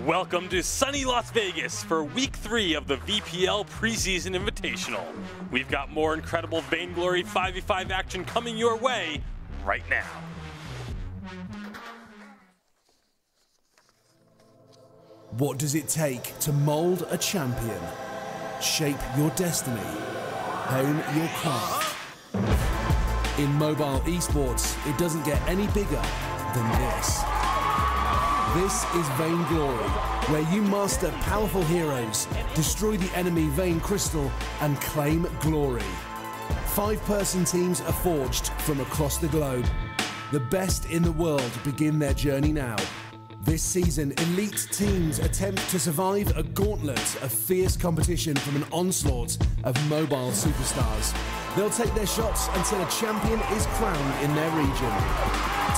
Welcome to sunny Las Vegas for Week 3 of the VPL Preseason Invitational. We've got more incredible Vainglory 5v5 action coming your way right now. What does it take to mold a champion? Shape your destiny. Hone your craft. In mobile esports, it doesn't get any bigger than this. This is Vainglory, where you master powerful heroes, destroy the enemy Vain Crystal, and claim glory. 5-person teams are forged from across the globe. The best in the world begin their journey now. This season, elite teams attempt to survive a gauntlet of fierce competition from an onslaught of mobile superstars. They'll take their shots until a champion is crowned in their region.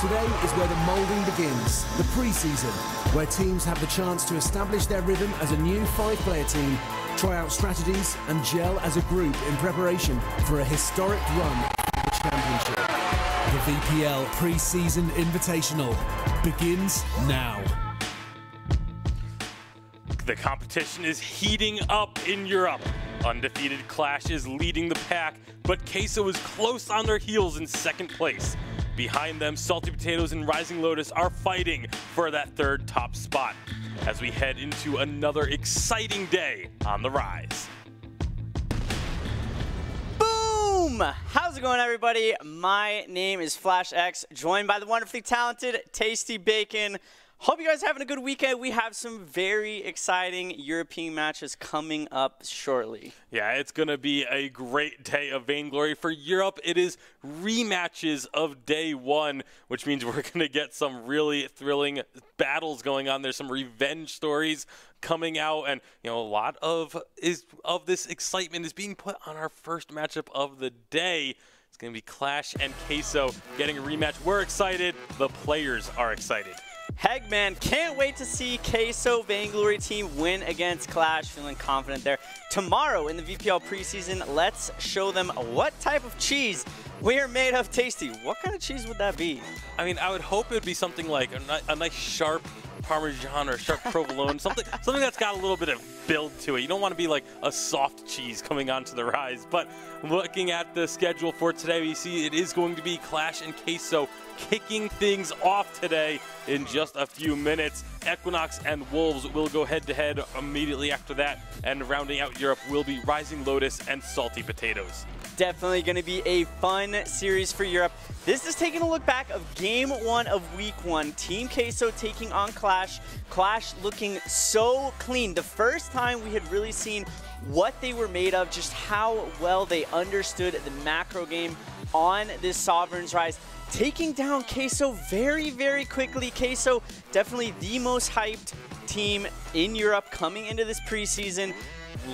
Today is where the molding begins, the preseason, where teams have the chance to establish their rhythm as a new 5-player team, try out strategies, and gel as a group in preparation for a historic run for the championship. The VPL Preseason Invitational begins now. The competition is heating up in Europe. Undefeated Clash is leading the pack, but Queso is close on their heels in second place. Behind them, Salty Potatoes and Rising Lotus are fighting for that third top spot as we head into another exciting day on the rise. Boom! How's it going, everybody? My name is Flash X, joined by the wonderfully talented Tasty Bacon. Hope you guys are having a good weekend. We have some very exciting European matches coming up shortly. Yeah, it's going to be a great day of Vainglory for Europe. It is rematches of day one, which means we're going to get some really thrilling battles going on. There's some revenge stories coming out, and a lot of this excitement is being put on our first matchup of the day. It's going to be Clash and Queso getting a rematch. We're excited. The players are excited. Heck, man, can't wait to see Queso Vainglory team win against Clash. Feeling confident there. Tomorrow in the VPL preseason, let's show them what type of cheese we are made of. Tasty, what kind of cheese would that be? I mean, I would hope it would be something like a nice sharp Parmesan or sharp provolone, something that's got a little bit of build to it. You don't want to be like a soft cheese coming onto the rise. But looking at the schedule for today, we see it is going to be Clash and Queso kicking things off today in just a few minutes. Equinox and Wolves will go head-to-head immediately after that, and rounding out Europe will be Rising Lotus and Salty Potatoes. Definitely going to be a fun series for Europe. This is taking a look back of Game 1 of Week 1. Team Queso taking on Clash. Clash looking so clean. The first time we had really seen what they were made of, just how well they understood the macro game on this Sovereign's Rise. Taking down Queso very, very quickly. Queso, definitely the most hyped team in Europe coming into this preseason.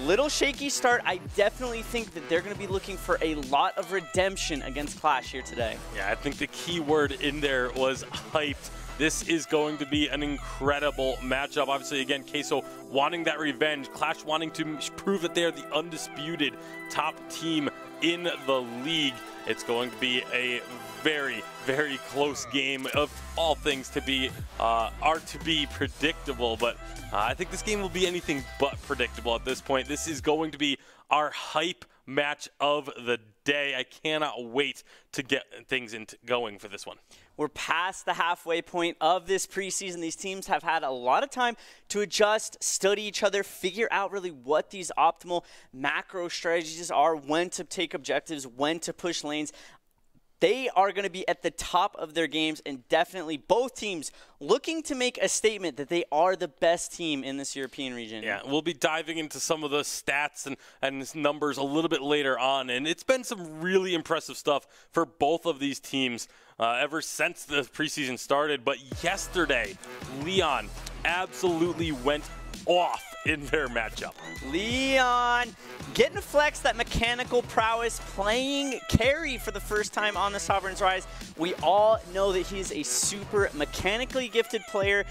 Little shaky start. I definitely think that they're going to be looking for a lot of redemption against Clash here today. Yeah, I think the key word in there was hyped. This is going to be an incredible matchup. Obviously, again, Queso wanting that revenge. Clash wanting to prove that they are the undisputed top team in the league. It's going to be a very, very close game of all things to be predictable, but I think this game will be anything but predictable at this point. This is going to be our hype match of the day. I cannot wait to get things going for this one. We're past the halfway point of this preseason. These teams have had a lot of time to adjust, study each other, figure out really what these optimal macro strategies are, when to take objectives, when to push lanes. They are going to be at the top of their games, and definitely both teams looking to make a statement that they are the best team in this European region. Yeah, we'll be diving into some of the stats and numbers a little bit later on, and it's been some really impressive stuff for both of these teams ever since the preseason started. But yesterday, Leon absolutely went off in their matchup. Leon getting to flex that mechanical prowess, playing carry for the first time on the Sovereign's Rise. We all know that he's a super mechanically gifted player.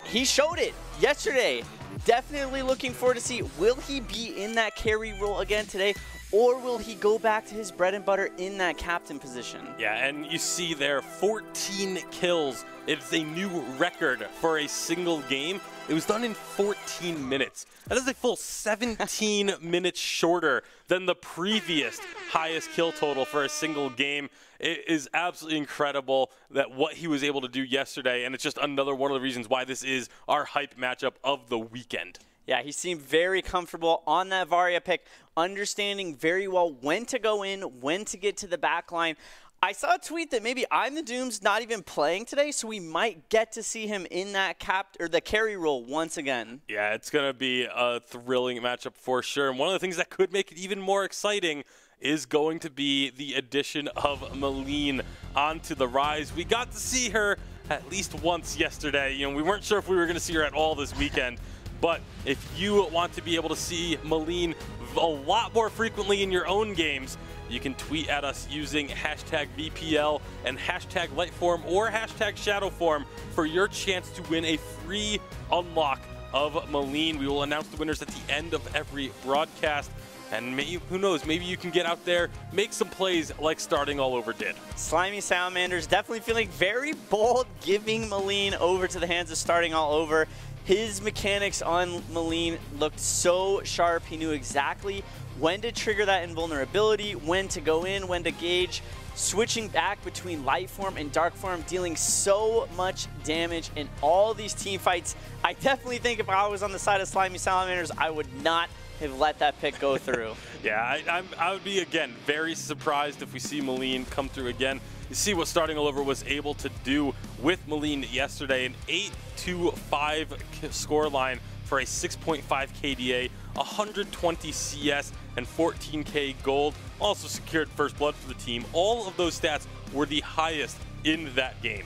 He showed it yesterday. Definitely looking forward to see, will he be in that carry role again today? or will he go back to his bread and butter in that captain position? Yeah, and you see there 14 kills. It's a new record for a single game. It was done in 14 minutes. That is a full 17 minutes shorter than the previous highest kill total for a single game. It is absolutely incredible that what he was able to do yesterday, and it's just another one of the reasons why this is our hype matchup of the weekend. Yeah, he seemed very comfortable on that Varia pick, understanding very well when to go in, when to get to the back line. I saw a tweet that maybe I'm the Doom's not even playing today, so we might get to see him in that the carry role once again. Yeah, it's going to be a thrilling matchup for sure. And one of the things that could make it even more exciting is going to be the addition of Malene onto the Rise. We got to see her at least once yesterday. You know, we weren't sure if we were going to see her at all this weekend. But if you want to be able to see Malene a lot more frequently in your own games, you can tweet at us using hashtag VPL and hashtag Lightform or hashtag Shadowform for your chance to win a free unlock of Malene. We will announce the winners at the end of every broadcast. And maybe, who knows, maybe you can get out there, make some plays like Starting All Over did. Slimy Salamanders definitely feeling very bold, giving Malene over to the hands of Starting All Over. His mechanics on Malene looked so sharp. He knew exactly when to trigger that invulnerability, when to go in, when to gauge, switching back between light form and dark form, dealing so much damage in all these team fights. I definitely think if I was on the side of Slimy Salamanders, I would not have let that pick go through. Yeah, I would be, again, very surprised if we see Malene come through again. You see what Starting All Over was able to do with Malene yesterday, an 8-5 scoreline for a 6.5 KDA, 120 CS, and 14k gold. Also secured first blood for the team. All of those stats were the highest in that game.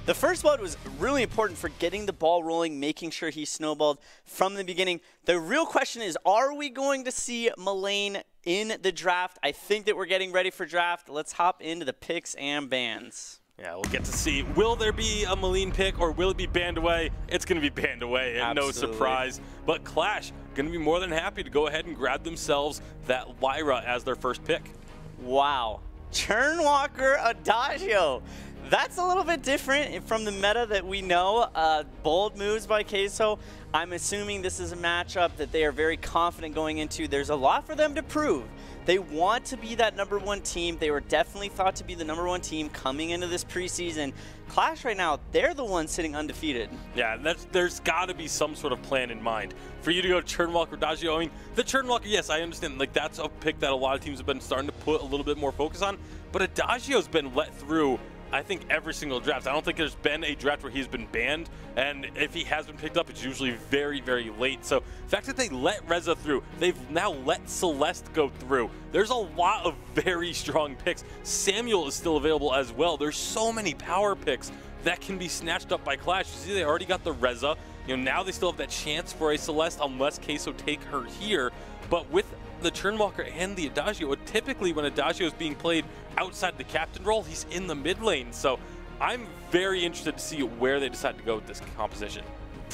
The first blood was really important for getting the ball rolling, making sure he snowballed from the beginning. The real question is, are we going to see Malene in the draft? I think that we're getting ready for draft. Let's hop into the picks and bans. Yeah, we'll get to see. Will there be a Malene pick or will it be banned away? It's going to be banned away, and Absolutely. No surprise. But Clash going to be more than happy to go ahead and grab themselves that Lyra as their first pick. Wow. Churnwalker Adagio. That's a little bit different from the meta that we know. Bold moves by Queso. I'm assuming this is a matchup that they are very confident going into. There's a lot for them to prove. They want to be that #1 team. They were definitely thought to be the #1 team coming into this preseason. Clash right now, they're the ones sitting undefeated. Yeah, there's got to be some sort of plan in mind. For you to go Churnwalker Adagio, I mean, the Churnwalker, yes, I understand. Like, that's a pick that a lot of teams have been starting to put a little bit more focus on. But Adagio's been let through, I think, every single draft. I don't think there's been a draft where he's been banned, and if he has been picked up, it's usually very, very late. So the fact that they let Reza through, they've now let Celeste go through. There's a lot of very strong picks. Samuel is still available as well. There's so many power picks that can be snatched up by Clash. You see, they already got the Reza. You know, now they still have that chance for a Celeste unless Queso take her here. But with the Churnwalker and the Adagio, typically when Adagio is being played outside the captain role, he's in the mid lane. So I'm very interested to see where they decide to go with this composition.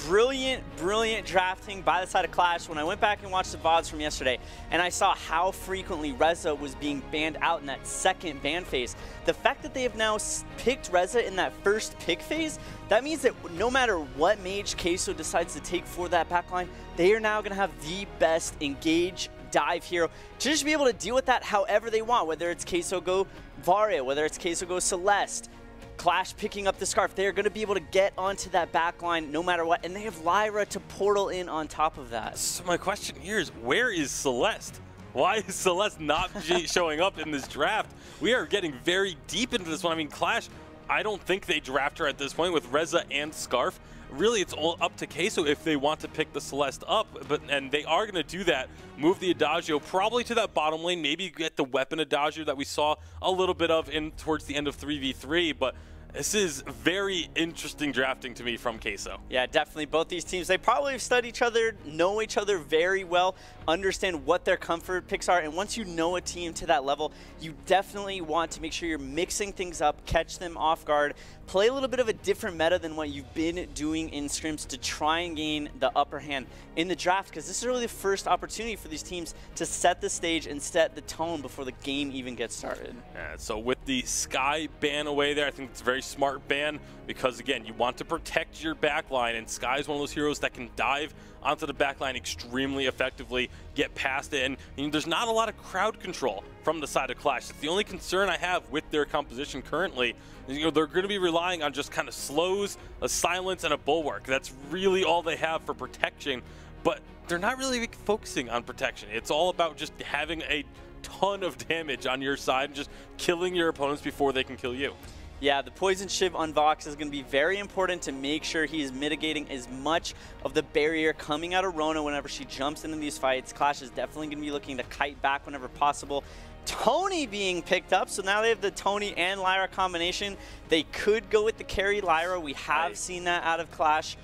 Brilliant, brilliant drafting by the side of Clash. When I went back and watched the VODs from yesterday, and I saw how frequently Reza was being banned out in that second ban phase, the fact that they have now picked Reza in that first pick phase, that means that no matter what mage Queso decides to take for that backline, they are now going to have the best engage dive hero to just be able to deal with that however they want, whether it's Queso go Varia, whether it's Queso go Celeste, Clash picking up the Scarf. They're going to be able to get onto that back line no matter what, and they have Lyra to portal in on top of that. So my question here is, where is Celeste? Why is Celeste not showing up in this draft? We are getting very deep into this one. I mean, Clash, I don't think they draft her at this point with Reza and Scarf. Really, it's all up to Queso if they want to pick the Celeste up, and they are going to do that. Move the Adagio probably to that bottom lane, maybe get the weapon Adagio that we saw a little bit of in towards the end of 3v3, but This is very interesting drafting to me from Queso. Yeah, definitely. Both these teams, they probably have studied each other, know each other very well, understand what their comfort picks are. And once you know a team to that level, you definitely want to make sure you're mixing things up, catch them off guard, play a little bit of a different meta than what you've been doing in scrims to try and gain the upper hand in the draft, because this is really the first opportunity for these teams to set the stage and set the tone before the game even gets started. So with the Sky ban away there, I think it's a very smart ban because, again, you want to protect your backline, and Sky is one of those heroes that can dive onto the backline extremely effectively, get past it, and there's not a lot of crowd control from the side of Clash. It's the only concern I have with their composition currently. They're going to be relying on just kind of slows, a silence, and a bulwark. That's really all they have for protection, but they're not really focusing on protection. It's all about just having a ton of damage on your side and just killing your opponents before they can kill you. Yeah, the Poison Shiv on Vox is going to be very important to make sure he is mitigating as much of the barrier coming out of Rona whenever she jumps into these fights. Clash is definitely going to be looking to kite back whenever possible. Tony being picked up, so now they have the Tony and Lyra combination. They could go with the carry Lyra. We have seen that out of Clash.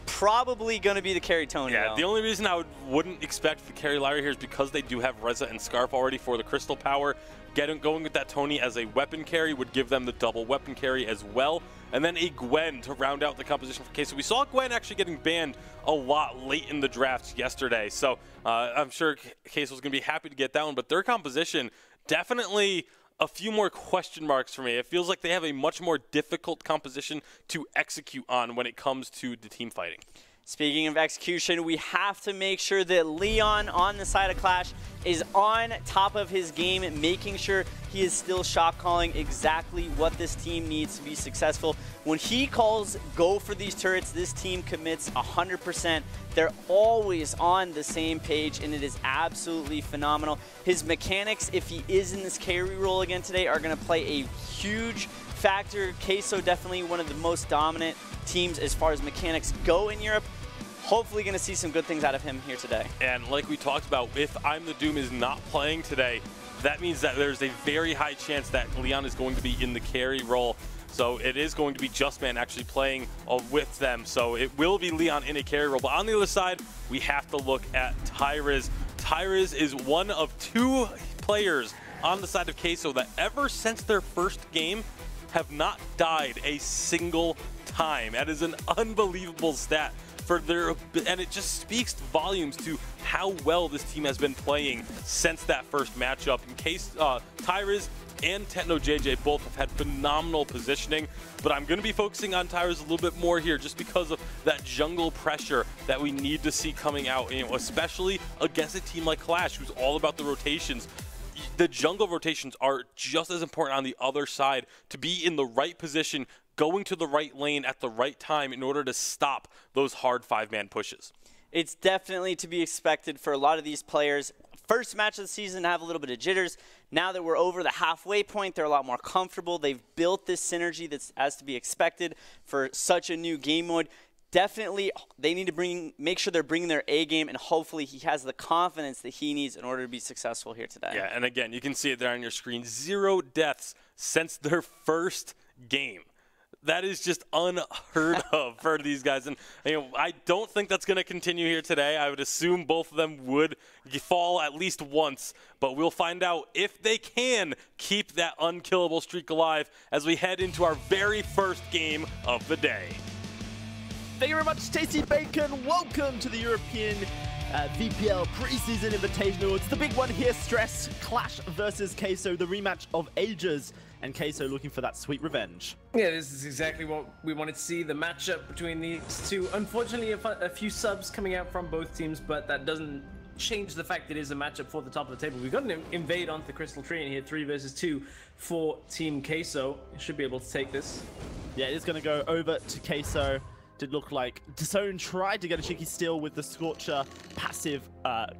Probably going to be the carry Tony. Yeah, though. The only reason I wouldn't expect the carry Lyra here is because they do have Reza and Scarf already for the crystal power. Going with that Tony as a weapon carry would give them the double weapon carry as well. And then a Gwen to round out the composition for Queso. We saw Gwen actually getting banned a lot late in the draft yesterday. So I'm sure Queso's going to be happy to get that one. But their composition, definitely a few more question marks for me. It feels like they have a much more difficult composition to execute on when it comes to the team fighting. Speaking of execution, we have to make sure that Leon on the side of Clash is on top of his game, making sure he is still shot calling exactly what this team needs to be successful. When he calls go for these turrets, this team commits 100%. They're always on the same page, and it is absolutely phenomenal. His mechanics, if he is in this carry role again today, are going to play a huge factor. Queso definitely one of the most dominant teams as far as mechanics go in Europe. Hopefully going to see some good things out of him here today. And like we talked about, if I'm the Doom is not playing today, that means that there's a very high chance that Leon is going to be in the carry role. So it is going to be Justman actually playing with them. So it will be Leon in a carry role. But on the other side, we have to look at Tyriz. Tyriz is one of two players on the side of Queso that ever since their first game have not died a single time. That is an unbelievable stat for their, and it just speaks volumes to how well this team has been playing since that first matchup. In case Tyriz and Techno JJ both have had phenomenal positioning, but I'm going to be focusing on Tyriz a little bit more here just because of that jungle pressure that we need to see coming out, especially against a team like Clash, who's all about the rotations. The jungle rotations are just as important on the other side to be in the right position, going to the right lane at the right time in order to stop those hard five-man pushes. It's definitely to be expected for a lot of these players. First match of the season, have a little bit of jitters. Now that we're over the halfway point, they're a lot more comfortable. They've built this synergy that's as to be expected for such a new game mode. Definitely, they need to make sure they're bringing their A game, and hopefully he has the confidence that he needs in order to be successful here today. Yeah, and again, you can see it there on your screen. 0 deaths since their first game. That is just unheard of for these guys. And I don't think that's going to continue here today. I would assume both of them would fall at least once, but we'll find out if they can keep that unkillable streak alive as we head into our very first game of the day. Thank you very much, Tasty Bacon. Welcome to the European VPL Preseason Invitational. It's the big one here, Stress. Clash versus Queso, the rematch of ages. And Queso looking for that sweet revenge. Yeah, this is exactly what we wanted to see, the matchup between these two. Unfortunately, a few subs coming out from both teams, but that doesn't change the fact that it is a matchup for the top of the table. We've got an invade onto the Crystal Tree in here, 3 versus 2 for Team Queso. Should be able to take this. Yeah, it is going to go over to Queso. Did look like Zone tried to get a cheeky steal with the Scorcher passive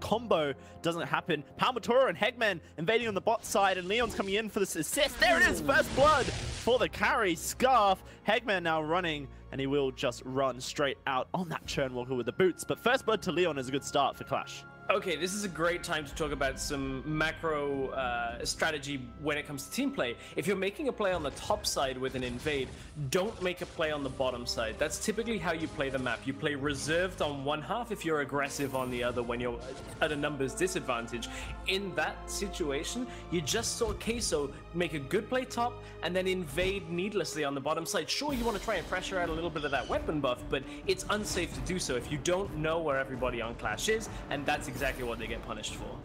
combo. Doesn't happen. Palmatora and Hegman invading on the bot side, and Leon's coming in for this assist. There it is, first blood for the carry. Scarf. Hegman now running, and he will just run straight out on that Churnwalker with the boots. But first blood to Leon is a good start for Clash. Okay, this is a great time to talk about some macro strategy when it comes to team play. If you're making a play on the top side with an invade, don't make a play on the bottom side. That's typically how you play the map. You play reserved on one half if you're aggressive on the other when you're at a numbers disadvantage. In that situation, you just saw Queso make a good play top and then invade needlessly on the bottom side. Sure, you want to try and pressure out a little bit of that weapon buff, but it's unsafe to do so if you don't know where everybody on Clash is, and that's exactly what they get punished for.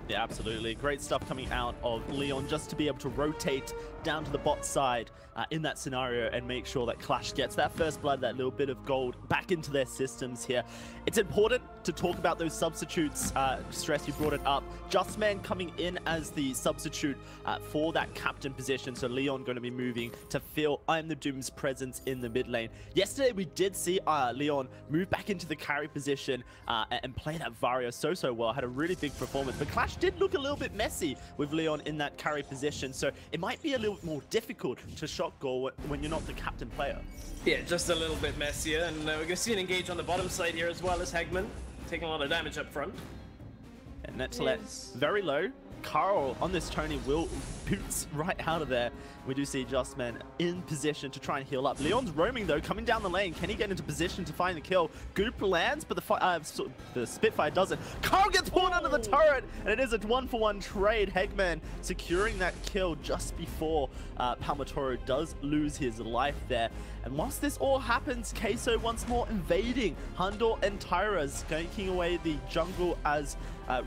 Yeah, absolutely. Great stuff coming out of Leon just to be able to rotate down to the bot side in that scenario and make sure that Clash gets that first blood, that little bit of gold back into their systems here. It's important to talk about those substitutes. Stress, you brought it up. Justman coming in as the substitute for that captain position. So Leon going to be moving to fill I Am the Doom's presence in the mid lane. Yesterday, we did see Leon move back into the carry position and play that Vario so well. Had a really big performance, but Clash did look a little bit messy with Leon in that carry position. So it might be a little more difficult to shot goal when you're not the captain player. Yeah, just a little bit messier, and we're going to see an engage on the bottom side here as well as Hegman taking a lot of damage up front. And that's let very low. Carl on this Tony will boots right out of there. We do see Justman in position to try and heal up. Leon's roaming though, coming down the lane. Can he get into position to find the kill? Goop lands, but the Spitfire doesn't. Carl gets pulled under the turret, and it is a 1-for-1 trade. Hegman securing that kill just before Palmatoro does lose his life there. And whilst this all happens, Queso once more invading. Hundor and Tyra's taking away the jungle as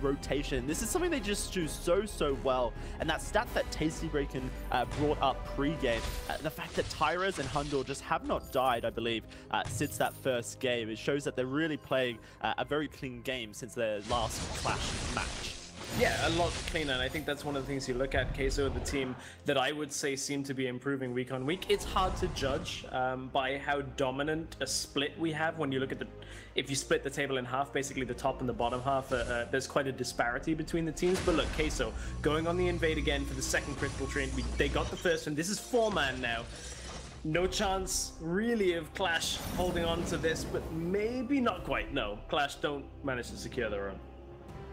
rotation. This is something they just do so well. And that stat that Tasty Breakin brought up pre-game, the fact that Tyra's and Hundor just have not died, I believe, since that first game, it shows that they're really playing a very clean game since their last Clash match. Yeah, a lot cleaner, and I think that's one of the things you look at. Queso, the team that I would say seem to be improving week on week. It's hard to judge by how dominant a split we have when you look at if you split the table in half, basically the top and the bottom half, there's quite a disparity between the teams. But look, Queso going on the invade again for the second crystal train. They got the first one. This is 4-man now. No chance really of Clash holding on to this, but maybe not quite. No, Clash don't manage to secure their own.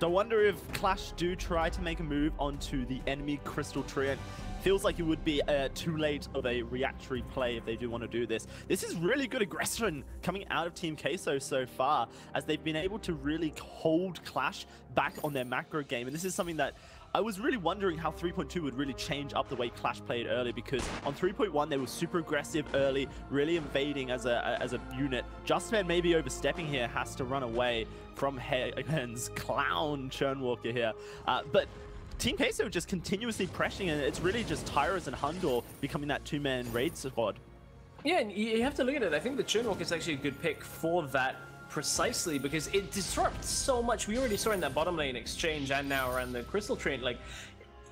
So I wonder if Clash do try to make a move onto the enemy Crystal Treant. Feels like it would be too late of a reactory play if they do want to do this. This is really good aggression coming out of Team Queso so far, as they've been able to really hold Clash back on their macro game. And this is something that I was really wondering how 3.2 would really change up the way Clash played early, because on 3.1 they were super aggressive early, really invading as a unit. Justman maybe overstepping here, has to run away from Hegman's clown Churnwalker here. But Team Queso just continuously pressing, and it's really just Tyras and Hundor becoming that two-man raid squad. Yeah, and you have to look at it. I think the Churnwalker is actually a good pick for that precisely because it disrupts so much. We already saw in that bottom lane exchange and now around the Crystal Train, like,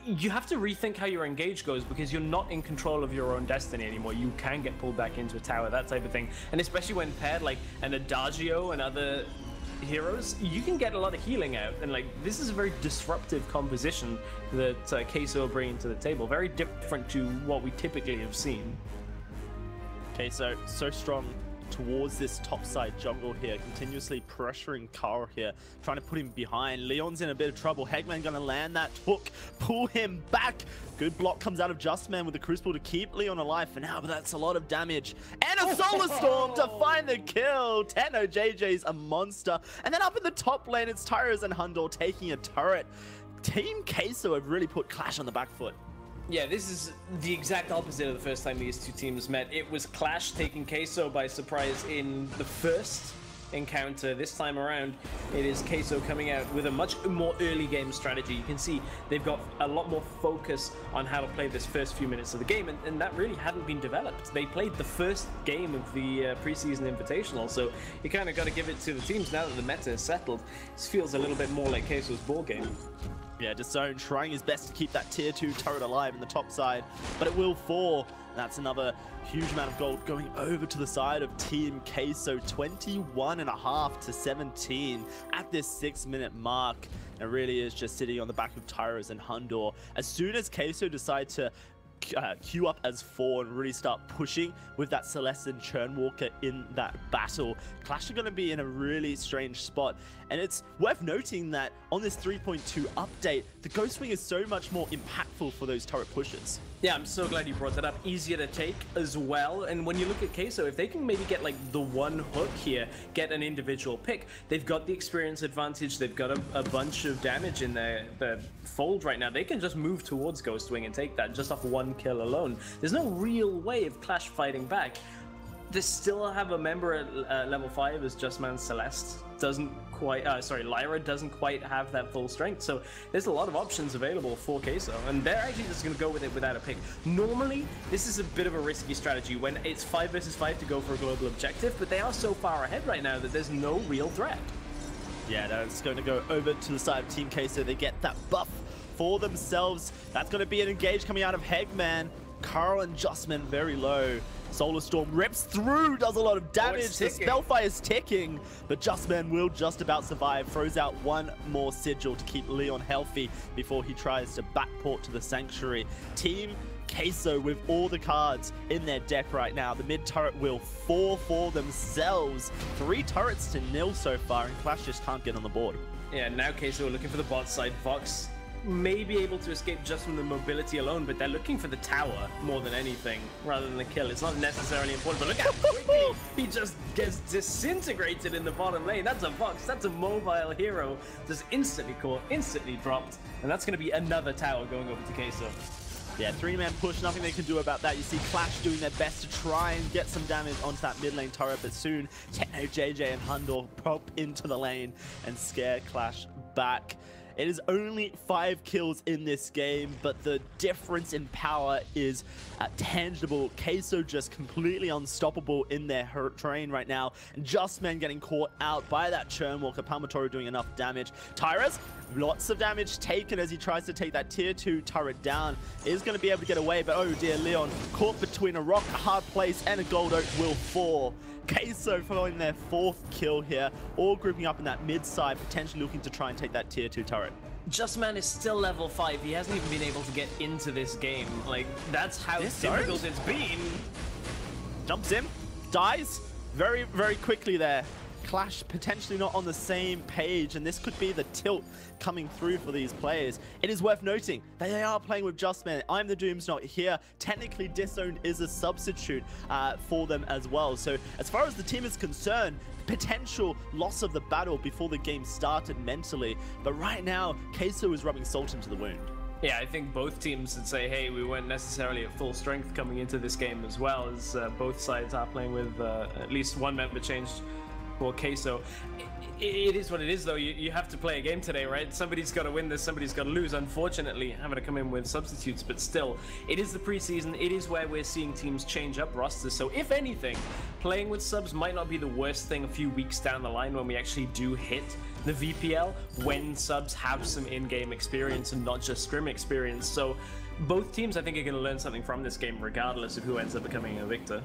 you have to rethink how your engage goes because you're not in control of your own destiny anymore. You can get pulled back into a tower, that type of thing. And especially when paired like an Adagio and other heroes, you can get a lot of healing out. And like, this is a very disruptive composition that Queso are bringing to the table. Very different to what we typically have seen. Queso so strong towards this topside jungle here, continuously pressuring Carl here, trying to put him behind. Leon's in a bit of trouble. Hegman gonna land that hook, pull him back. Good block comes out of Justman with the Crucible to keep Leon alive for now, but that's a lot of damage. And a Solar Storm to find the kill. Tenno JJ's a monster. And then up in the top lane, it's Tyras and Hundor taking a turret. Team Queso have really put Clash on the back foot. Yeah, this is the exact opposite of the first time these two teams met. It was Clash taking Queso by surprise in the first encounter. This time around, it is Queso coming out with a much more early game strategy. You can see they've got a lot more focus on how to play this first few minutes of the game, and that really hadn't been developed. They played the first game of the preseason Invitational, so you kind of got to give it to the teams now that the meta is settled. This feels a little bit more like Queso's ball game. Yeah, DAZN trying his best to keep that tier 2 turret alive in the top side, but it will fall. That's another huge amount of gold going over to the side of Team Queso, 21.5 to 17 at this 6-minute mark. It really is just sitting on the back of Tyras and Hundor. As soon as Queso decide to queue up as 4 and really start pushing with that Celeste and Churnwalker in that battle. Clash are going to be in a really strange spot, and it's worth noting that on this 3.2 update, the Ghost Wing is so much more impactful for those turret pushes. Yeah, I'm so glad you brought that up. Easier to take as well. And when you look at Queso, if they can maybe get like the one hook here, get an individual pick, they've got the experience advantage, they've got a bunch of damage in their fold right now. They can just move towards Ghost Wing and take that just off one kill alone. There's no real way of Clash fighting back. They still have a member at level 5 as Justman Celeste. Doesn't quite, Lyra doesn't quite have that full strength. So there's a lot of options available for Queso, and they're actually just going to go with it without a pick. Normally, this is a bit of a risky strategy when it's 5 versus 5 to go for a global objective, but they are so far ahead right now that there's no real threat. Yeah, that's going to go over to the side of Team Queso. They get that buff for themselves. That's going to be an engage coming out of Hegman. Carl and Justman very low. Solar Storm rips through, does a lot of damage. The Spellfire is ticking, but Justman will just about survive. Throws out one more sigil to keep Leon healthy before he tries to backport to the Sanctuary. Team Queso with all the cards in their deck right now. The mid turret will fall for themselves. 3 turrets to 0 so far, and Clash just can't get on the board. Yeah, now Queso are looking for the bot side. Vox may be able to escape just from the mobility alone, but they're looking for the tower more than anything, rather than the kill. It's not necessarily important, but look how quickly he just gets disintegrated in the bottom lane. That's a Vox, that's a mobile hero, just instantly caught, instantly dropped, and that's going to be another tower going over to Queso. Yeah, 3-man push, nothing they can do about that. You see Clash doing their best to try and get some damage onto that mid lane turret, but soon Techno, JJ, and Hundor pop into the lane and scare Clash back. It is only 5 kills in this game, but the difference in power is tangible. Queso just completely unstoppable in their terrain right now. And Justman getting caught out by that Churnwalker. Palmatori doing enough damage. Tyrus, lots of damage taken as he tries to take that tier 2 turret down. Is going to be able to get away, but oh dear, Leon caught between a rock, a hard place, and a gold oak will fall. Queso following their 4th kill here, all grouping up in that mid side, potentially looking to try and take that tier 2 turret. Justman is still level 5. He hasn't even been able to get into this game. Like, that's how difficult it's been. Jumps in, dies very, very quickly there. Clash potentially not on the same page, and this could be the tilt coming through for these players. It is worth noting that they are playing with Justman. I'm the Doom's not here. Technically, Disowned is a substitute for them as well. So as far as the team is concerned, potential loss of the battle before the game started mentally. But right now, Queso is rubbing salt into the wound. Yeah, I think both teams would say, hey, we weren't necessarily at full strength coming into this game as well, as both sides are playing with at least one member changed for Queso. It is what it is, though. You have to play a game today, right? Somebody's got to win this, somebody's got to lose. Unfortunately, having to come in with substitutes, but still, it is the preseason. It is where we're seeing teams change up rosters. So if anything, playing with subs might not be the worst thing a few weeks down the line when we actually do hit the VPL, when subs have some in-game experience and not just scrim experience. So both teams, I think, are going to learn something from this game, regardless of who ends up becoming a victor.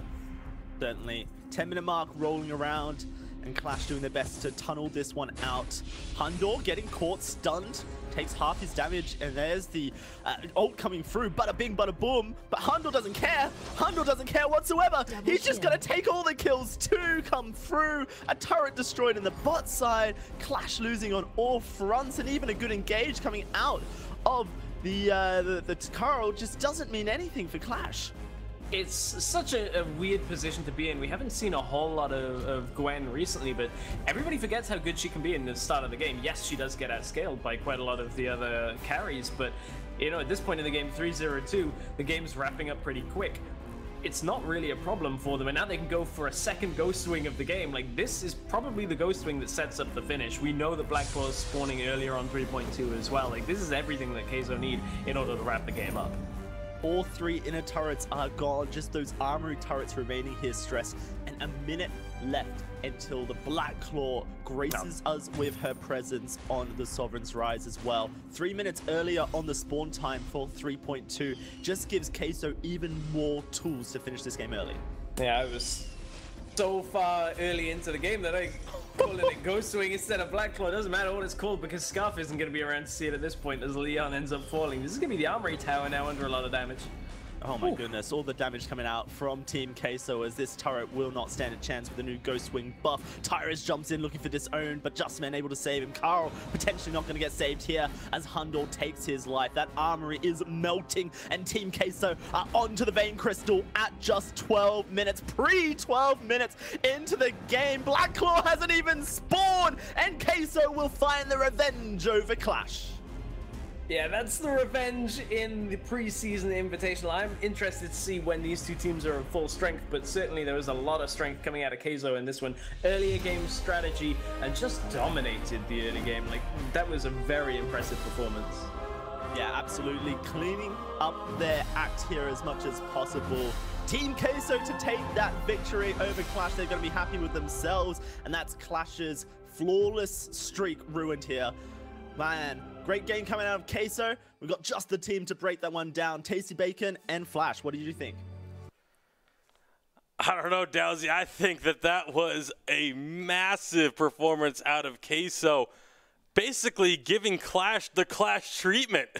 Certainly. 10-minute mark rolling around, and Clash doing their best to tunnel this one out. Hundor getting caught, stunned, takes half his damage, and there's the ult coming through. Bada bing, bada boom. But Hundor doesn't care. Hundor doesn't care whatsoever. He's just going to take all the kills. 2 come through. A turret destroyed in the bot side. Clash losing on all fronts, and even a good engage coming out of the Carl just doesn't mean anything for Clash. It's such a weird position to be in. We haven't seen a whole lot of Gwen recently, but everybody forgets how good she can be in the start of the game. Yes, she does get outscaled by quite a lot of the other carries, but you know, at this point in the game, 3-0-2, the game's wrapping up pretty quick. It's not really a problem for them, and now they can go for a second Ghost Wing of the game. Like, this is probably the Ghost Wing that sets up the finish. We know that Black Claw's spawning earlier on 3.2 as well. Like, this is everything that Queso need in order to wrap the game up. All 3 inner turrets are gone, just those armory turrets remaining here stressed, and a minute left until the Black Claw graces us with her presence on the Sovereign's Rise as well. 3 minutes earlier on the spawn time for 3.2 just gives Queso even more tools to finish this game early. Yeah, I was so far early into the game that I calling it Ghost Wing instead of Black Claw. Doesn't matter what it's called because Scarf isn't going to be around to see it at this point as Leon ends up falling. This is going to be the Armory Tower now under a lot of damage. Oh my goodness, all the damage coming out from Team Queso as this turret will not stand a chance with the new Ghost Wing buff. Tyrus jumps in looking for disown, but Justman able to save him. Carl potentially not going to get saved here as Hundor takes his life. That armory is melting, and Team Queso are onto the Vein Crystal at just 12 minutes. Pre-12 minutes into the game. Black Claw hasn't even spawned, and Queso will find the revenge over Clash. Yeah, that's the revenge in the preseason invitational. I'm interested to see when these two teams are at full strength, but certainly there was a lot of strength coming out of Queso in this one. Earlier game strategy and just dominated the early game. Like, that was a very impressive performance. Yeah, absolutely. Cleaning up their act here as much as possible. Team Queso to take that victory over Clash. They're going to be happy with themselves, and that's Clash's flawless streak ruined here. Man, great game coming out of Queso. We've got just the team to break that one down. Tasty Bacon and Flash, what did you think? I don't know, Dowsy. I think that was a massive performance out of Queso. Basically giving Clash the Clash treatment.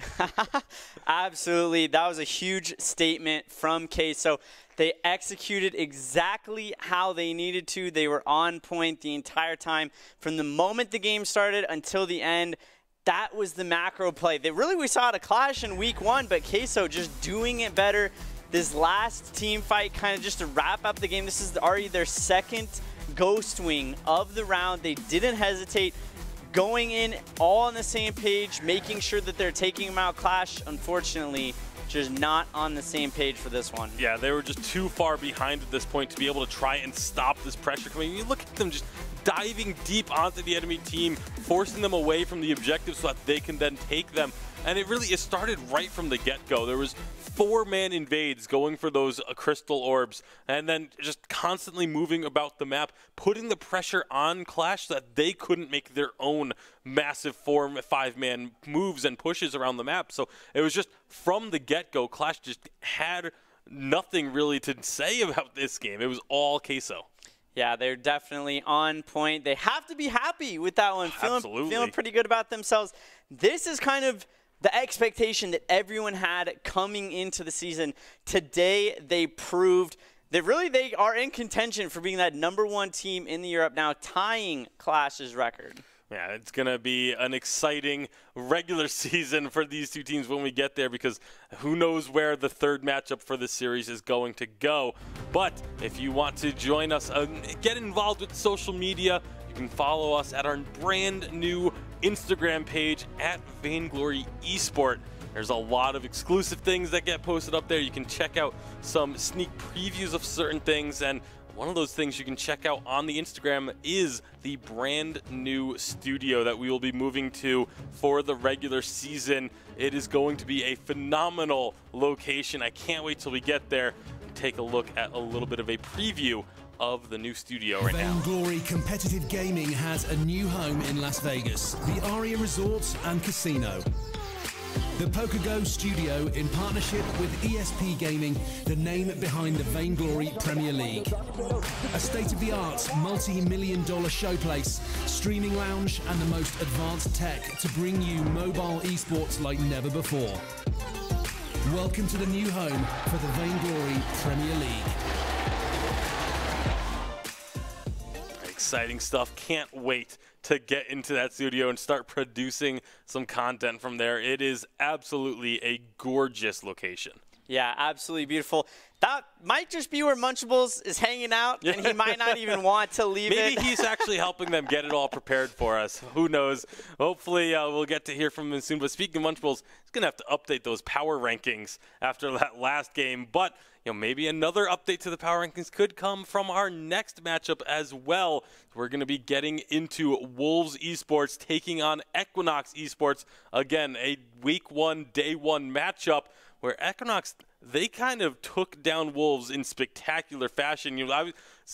Absolutely. That was a huge statement from Queso. They executed exactly how they needed to. They were on point the entire time. From the moment the game started until the end, that was the macro play. We saw a Clash in week 1, but Queso just doing it better. This last team fight kind of just to wrap up the game. This is already their second Ghost Wing of the round. They didn't hesitate. Going in all on the same page, making sure that they're taking them out. Clash, unfortunately, just not on the same page for this one. Yeah, they were just too far behind at this point to be able to try and stop this pressure coming. You look at them just diving deep onto the enemy team, forcing them away from the objective so that they can then take them. And it started right from the get-go. There was 4-man invades going for those crystal orbs, and then just constantly moving about the map, putting the pressure on Clash so that they couldn't make their own massive 4-5-man moves and pushes around the map. So it was just from the get-go, Clash just had nothing really to say about this game. It was all Queso. Yeah, they're definitely on point. They have to be happy with that one. Feeling pretty good about themselves. This is kind of the expectation that everyone had coming into the season. Today, they proved that really they are in contention for being that #1 team in the Europe now, tying Clash's record. Yeah, it's going to be an exciting regular season for these two teams when we get there, because who knows where the third matchup for this series is going to go. But if you want to join us, get involved with social media, you can follow us at our brand new Instagram page at Vainglory Esport. There's a lot of exclusive things that get posted up there. You can check out some sneak previews of certain things, and one of those things you can check out on the Instagram is the brand new studio that we will be moving to for the regular season. It is going to be a phenomenal location. I can't wait till we get there and take a look at a little bit of a preview of the new studio right now. Vainglory Competitive Gaming has a new home in Las Vegas, the Aria Resort and Casino. The PokerGo studio, in partnership with ESP Gaming, the name behind the Vainglory Premier League. A state-of-the-art, multi-million-dollar showplace, streaming lounge, and the most advanced tech to bring you mobile esports like never before. Welcome to the new home for the Vainglory Premier League. Exciting stuff. Can't wait to get into that studio and start producing some content from there. It is absolutely a gorgeous location. Yeah, absolutely beautiful. That might just be where Munchables is hanging out, and he might not even want to leave it. Maybe he's actually helping them get it all prepared for us. Who knows? Hopefully we'll get to hear from him soon. But speaking of Munchables, he's going to have to update those power rankings after that last game. But maybe another update to the power rankings could come from our next matchup as well. We're going to be getting into Wolves Esports taking on Equinox Esports. Again, a week 1, day 1 matchup where Equinox, they kind of took down Wolves in spectacular fashion.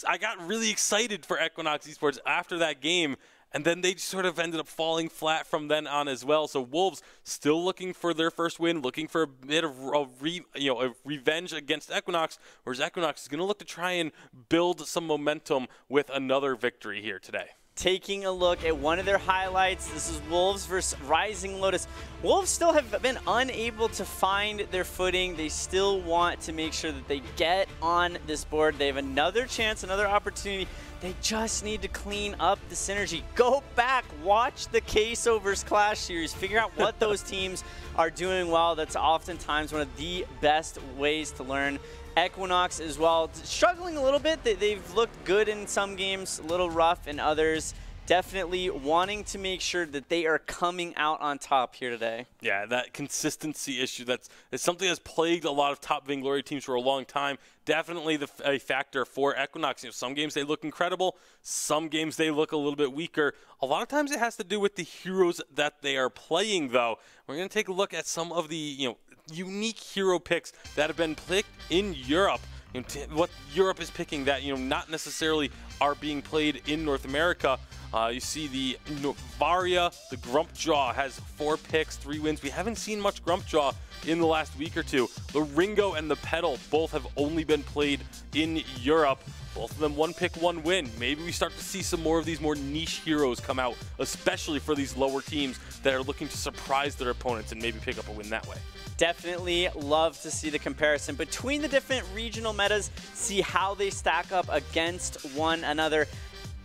I got really excited for Equinox Esports after that game, and then they sort of ended up falling flat from then on as well. So Wolves still looking for their first win, looking for a bit of a revenge against Equinox, whereas Equinox is going to look to try and build some momentum with another victory here today. taking a look at one of their highlights. This is Wolves versus Rising Lotus. Wolves still have been unable to find their footing. They still want to make sure that they get on this board. They have another chance, another opportunity. They just need to clean up the synergy. Go back, watch the Queso versus Clash series, figure out what those teams are doing well. That's oftentimes one of the best ways to learn. Equinox as well, struggling a little bit. They've looked good in some games, a little rough in others. Definitely wanting to make sure that they are coming out on top here today. Yeah, that consistency issue, that's something that's plagued a lot of top Vainglory teams for a long time. Definitely a factor for Equinox. You know, some games they look incredible, some games they look a little bit weaker. A lot of times it has to do with the heroes that they are playing, though. We're going to take a look at some of the unique hero picks that have been picked in Europe. What Europe is picking that not necessarily are being played in North America. You see the Varia, the Grumpjaw has 4 picks, 3 wins. We haven't seen much Grumpjaw in the last week or two. The Ringo and the Petal both have only been played in Europe. Both of them 1 pick, 1 win. Maybe we start to see some more of these more niche heroes come out, especially for these lower teams that are looking to surprise their opponents and maybe pick up a win that way. Definitely love to see the comparison between the different regional metas, see how they stack up against one another.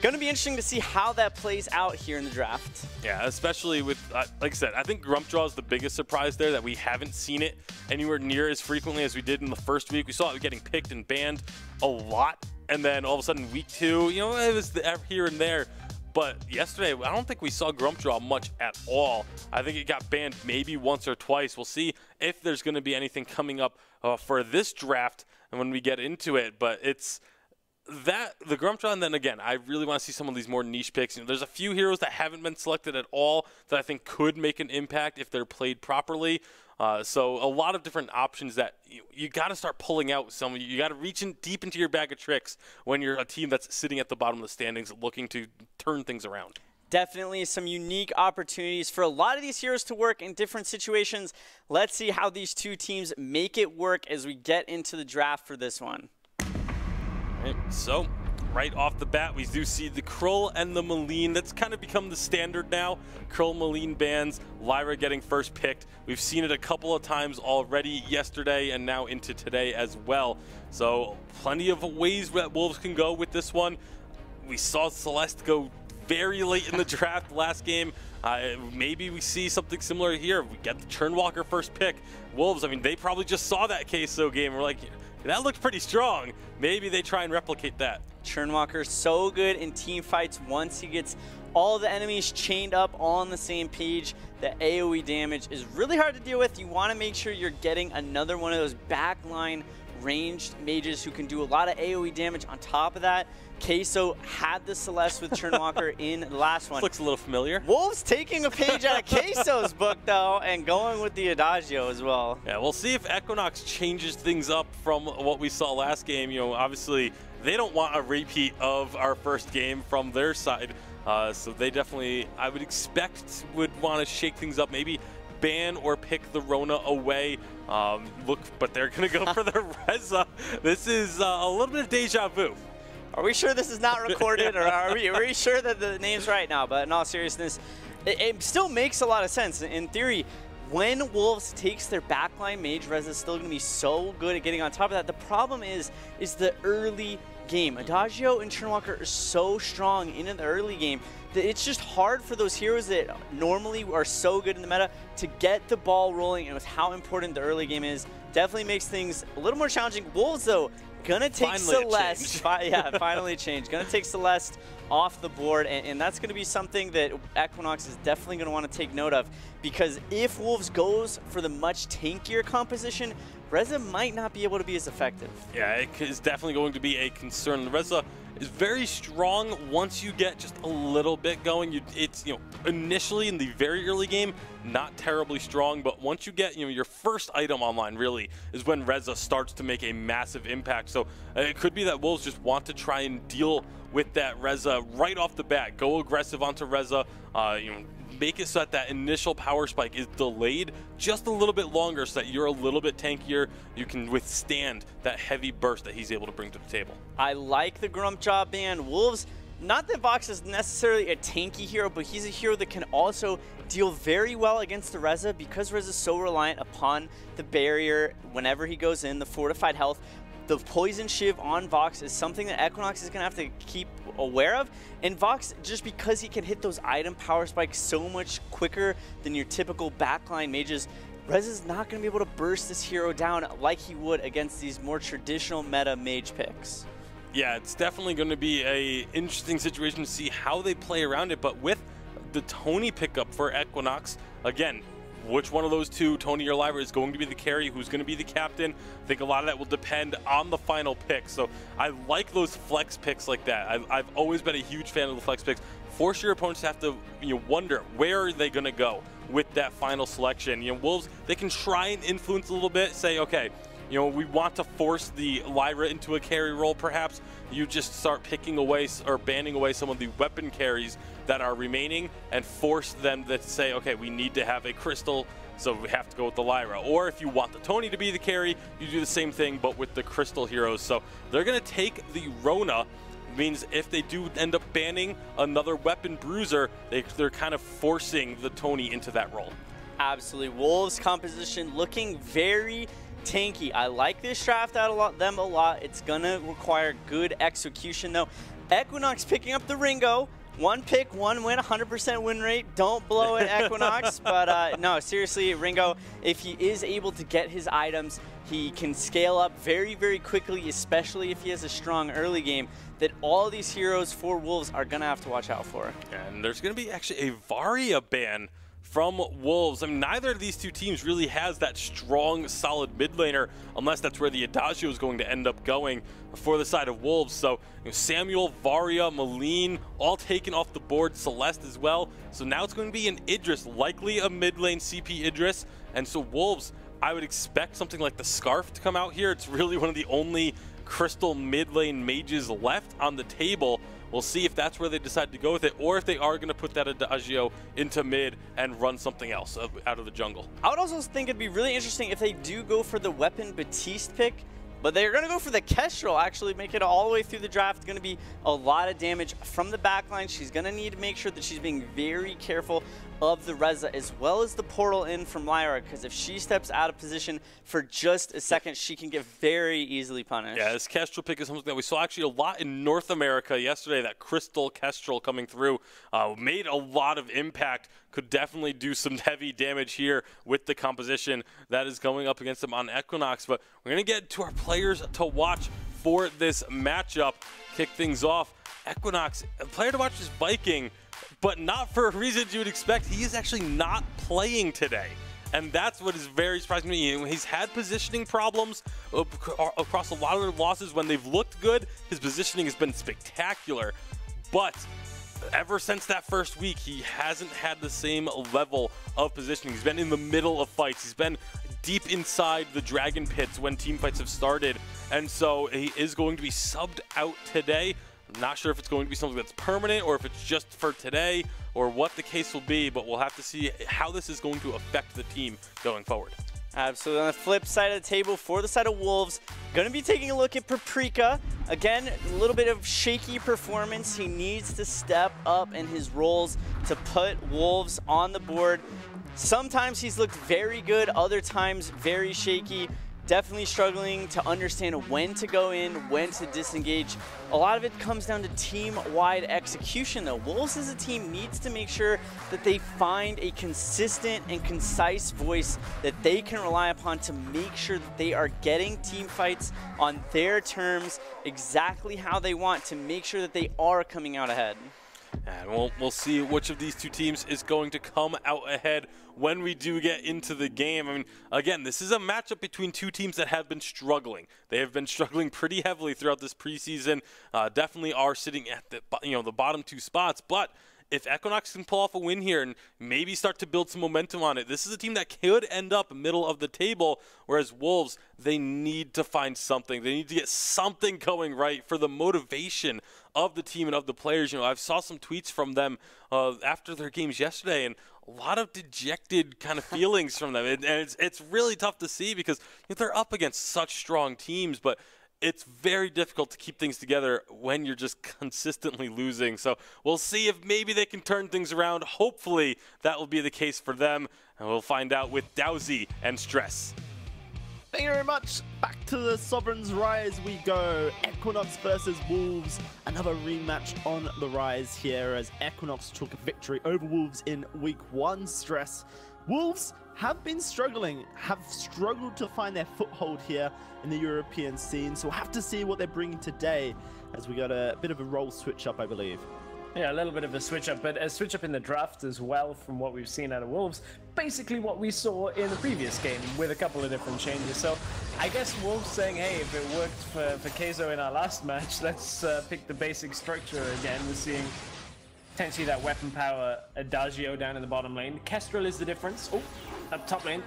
Going to be interesting to see how that plays out here in the draft. Yeah, especially with, like I said, I think Grumpjaw is the biggest surprise there, that we haven't seen it anywhere near as frequently as we did in the first week. We saw it getting picked and banned a lot, and then all of a sudden week 2, it was here and there. But yesterday, I don't think we saw Grumpjaw much at all. I think it got banned maybe once or twice. We'll see if there's going to be anything coming up for this draft and when we get into it. But it's the Grumpjaw, and then again, I really want to see some of these more niche picks. There's a few heroes that haven't been selected at all that I think could make an impact if they're played properly. So a lot of different options that you got to start pulling out. You got to reach deep into your bag of tricks when you're a team that's sitting at the bottom of the standings looking to turn things around. Definitely some unique opportunities for a lot of these heroes to work in different situations. Let's see how these two teams make it work as we get into the draft for this one. All right, so right off the bat, we do see the Krull and the Maline. That's kind of become the standard now. Krull, Maline bans, Lyra getting first picked. We've seen it a couple of times already yesterday and now into today as well. So plenty of ways that Wolves can go with this one. We saw Celeste go very late in the draft last game. Maybe we see something similar here. We get the Churnwalker first pick. Wolves, I mean, they probably just saw that Queso game. We're like, that looked pretty strong. Maybe they try and replicate that. Churnwalker so good in team fights once he gets all the enemies chained up all on the same page. The AoE damage is really hard to deal with. You want to make sure you're getting another one of those backline ranged mages who can do a lot of AoE damage on top of that. Queso had the Celeste with Churnwalker in the last one. This looks a little familiar. Wolves taking a page out of Queso's book, though, and going with the Adagio as well. Yeah, we'll see if Equinox changes things up from what we saw last game. Obviously, they don't want a repeat of our first game from their side. So they definitely, I would expect, would want to shake things up. Maybe ban or pick the Rona away. But they're going to go for the Reza. This is a little bit of deja vu. Are we sure this is not recorded, or are we sure that the name's right now? But in all seriousness, it still makes a lot of sense. In theory, when Wolves takes their backline mage, Reza is still going to be so good at getting on top of that. The problem is the early game. Adagio and Churnwalker are so strong in the early game that it's just hard for those heroes that normally are so good in the meta to get the ball rolling, and with how important the early game is, definitely makes things a little more challenging. Wolves, though, gonna take Celeste. Finally changed. Gonna take Celeste off the board, and that's gonna be something that Equinox is definitely gonna want to take note of, because if Wolves goes for the much tankier composition, Reza might not be able to be as effective. Yeah, it is definitely going to be a concern. The Reza is very strong once you get just a little bit going. It's initially in the very early game, not terribly strong, but once you get your first item online, really, is when Reza starts to make a massive impact. So it could be that Wolves just want to try and deal with that Reza right off the bat. Go aggressive onto Reza, make it so that initial power spike is delayed just a little bit longer so that you're a little bit tankier. You can withstand that heavy burst that he's able to bring to the table. I like the Grumpjaw ban. Wolves not that Vox is necessarily a tanky hero, but he's a hero that can also deal very well against the Reza because Reza's so reliant upon the barrier whenever he goes in, the fortified health. The poison shiv on Vox is something that Equinox is going to have to keep aware of. And Vox, just because he can hit those item power spikes so much quicker than your typical backline mages, Reza's not going to be able to burst this hero down like he would against these more traditional meta mage picks. Yeah, it's definitely going to be a interesting situation to see how they play around it. But with the Tony pickup for Equinox, again, which one of those two, Tony or Lyra, is going to be the carry, who's going to be the captain? I think a lot of that will depend on the final pick. So I like those flex picks like that. I've always been a huge fan of the flex picks. Force your opponents to have to wonder where are they going to go with that final selection. Wolves, they can try and influence a little bit, say, okay, we want to force the Lyra into a carry role perhaps. You just start picking away or banning away some of the weapon carries that are remaining and force them to say, okay, we need to have a crystal, so we have to go with the Lyra. Or if you want the Tony to be the carry, you do the same thing, but with the crystal heroes. So they're going to take the Rona. Means if they do end up banning another weapon bruiser, they're kind of forcing the Tony into that role. Absolutely. Wolves composition looking very tanky. I like this draft out a lot. It's gonna require good execution though. Equinox picking up the Ringo. One pick, one win, 100% win rate. Don't blow it, Equinox. But no, seriously, Ringo, if he is able to get his items, he can scale up very, very quickly, especially if he has a strong early game that all these heroes for Wolves are going to have to watch out for. And there's going to be actually a Varia ban from Wolves. I mean, neither of these two teams really has that strong, solid mid laner, unless that's where the Adagio is going to end up going for the side of Wolves. So Samuel, Varia, Maline, all taken off the board, Celeste as well. So now it's going to be an Idris, likely a mid lane CP Idris. And so Wolves, I would expect something like the Scarf to come out here. It's really one of the only crystal mid lane mages left on the table. We'll see if that's where they decide to go with it, or if they are going to put that Adagio into mid and run something else out of the jungle. I would also think it'd be really interesting if they do go for the weapon Batiste pick, but they're going to go for the Kestrel, actually make it all the way through the draft. It's going to be a lot of damage from the backline. She's going to need to make sure that she's being very careful of the Reza, as well as the portal in from Lyra, because if she steps out of position for just a second, she can get very easily punished. Yeah, this Kestrel pick is something that we saw actually a lot in North America yesterday. That Crystal Kestrel coming through made a lot of impact, could definitely do some heavy damage here with the composition that is going up against them on Equinox. But we're going to get to our players to watch for this matchup. Kick things off, Equinox, a player to watch is Viking, but not for reasons you would expect. He is actually not playing today. And that's what is very surprising to me. He's had positioning problems across a lot of their losses. When they've looked good, his positioning has been spectacular. But ever since that first week, he hasn't had the same level of positioning. He's been in the middle of fights. He's been deep inside the dragon pits when team fights have started. And so he is going to be subbed out today. I'm not sure if it's going to be something that's permanent or if it's just for today or what the case will be, but we'll have to see how this is going to affect the team going forward. Absolutely. On the flip side of the table, for the side of Wolves, going to be taking a look at Paprika. Again, a little bit of shaky performance. He needs to step up in his roles to put Wolves on the board. Sometimes he's looked very good, other times very shaky. Definitely struggling to understand when to go in, when to disengage. A lot of it comes down to team-wide execution though. Wolves as a team needs to make sure that they find a consistent and concise voice that they can rely upon to make sure that they are getting team fights on their terms, exactly how they want, to make sure that they are coming out ahead. And we'll see which of these two teams is going to come out ahead when we do get into the game. I mean, again, this is a matchup between two teams that have been struggling. They have been struggling pretty heavily throughout this preseason. Definitely are sitting at the bottom two spots, but if Equinox can pull off a win here and maybe start to build some momentum on it, this is a team that could end up middle of the table, whereas Wolves, they need to find something. They need to get something going right for the motivation of the team and of the players. I saw some tweets from them after their games yesterday, and a lot of dejected kind of feelings from them. And it's really tough to see because they're up against such strong teams, but it's very difficult to keep things together when you're just consistently losing. So we'll see if maybe they can turn things around. Hopefully that will be the case for them, and we'll find out with Dowsy and Stress. Thank you very much. Back to the Sovereign's Rise we go. Equinox versus Wolves. Another rematch on the rise here as Equinox took a victory over Wolves in week 1. Stress. Wolves have been struggling, have struggled to find their foothold here in the European scene. So we'll have to see what they're bringing today as we got a bit of a role switch up, I believe. Yeah, a little bit of a switch up, but a switch up in the draft as well from what we've seen out of Wolves. Basically what we saw in the previous game with a couple of different changes. So I guess Wolves saying, hey, if it worked for Queso in our last match, let's pick the basic structure again. We're seeing potentially that weapon power Adagio down in the bottom lane. Kestrel is the difference. Oh, up top lane.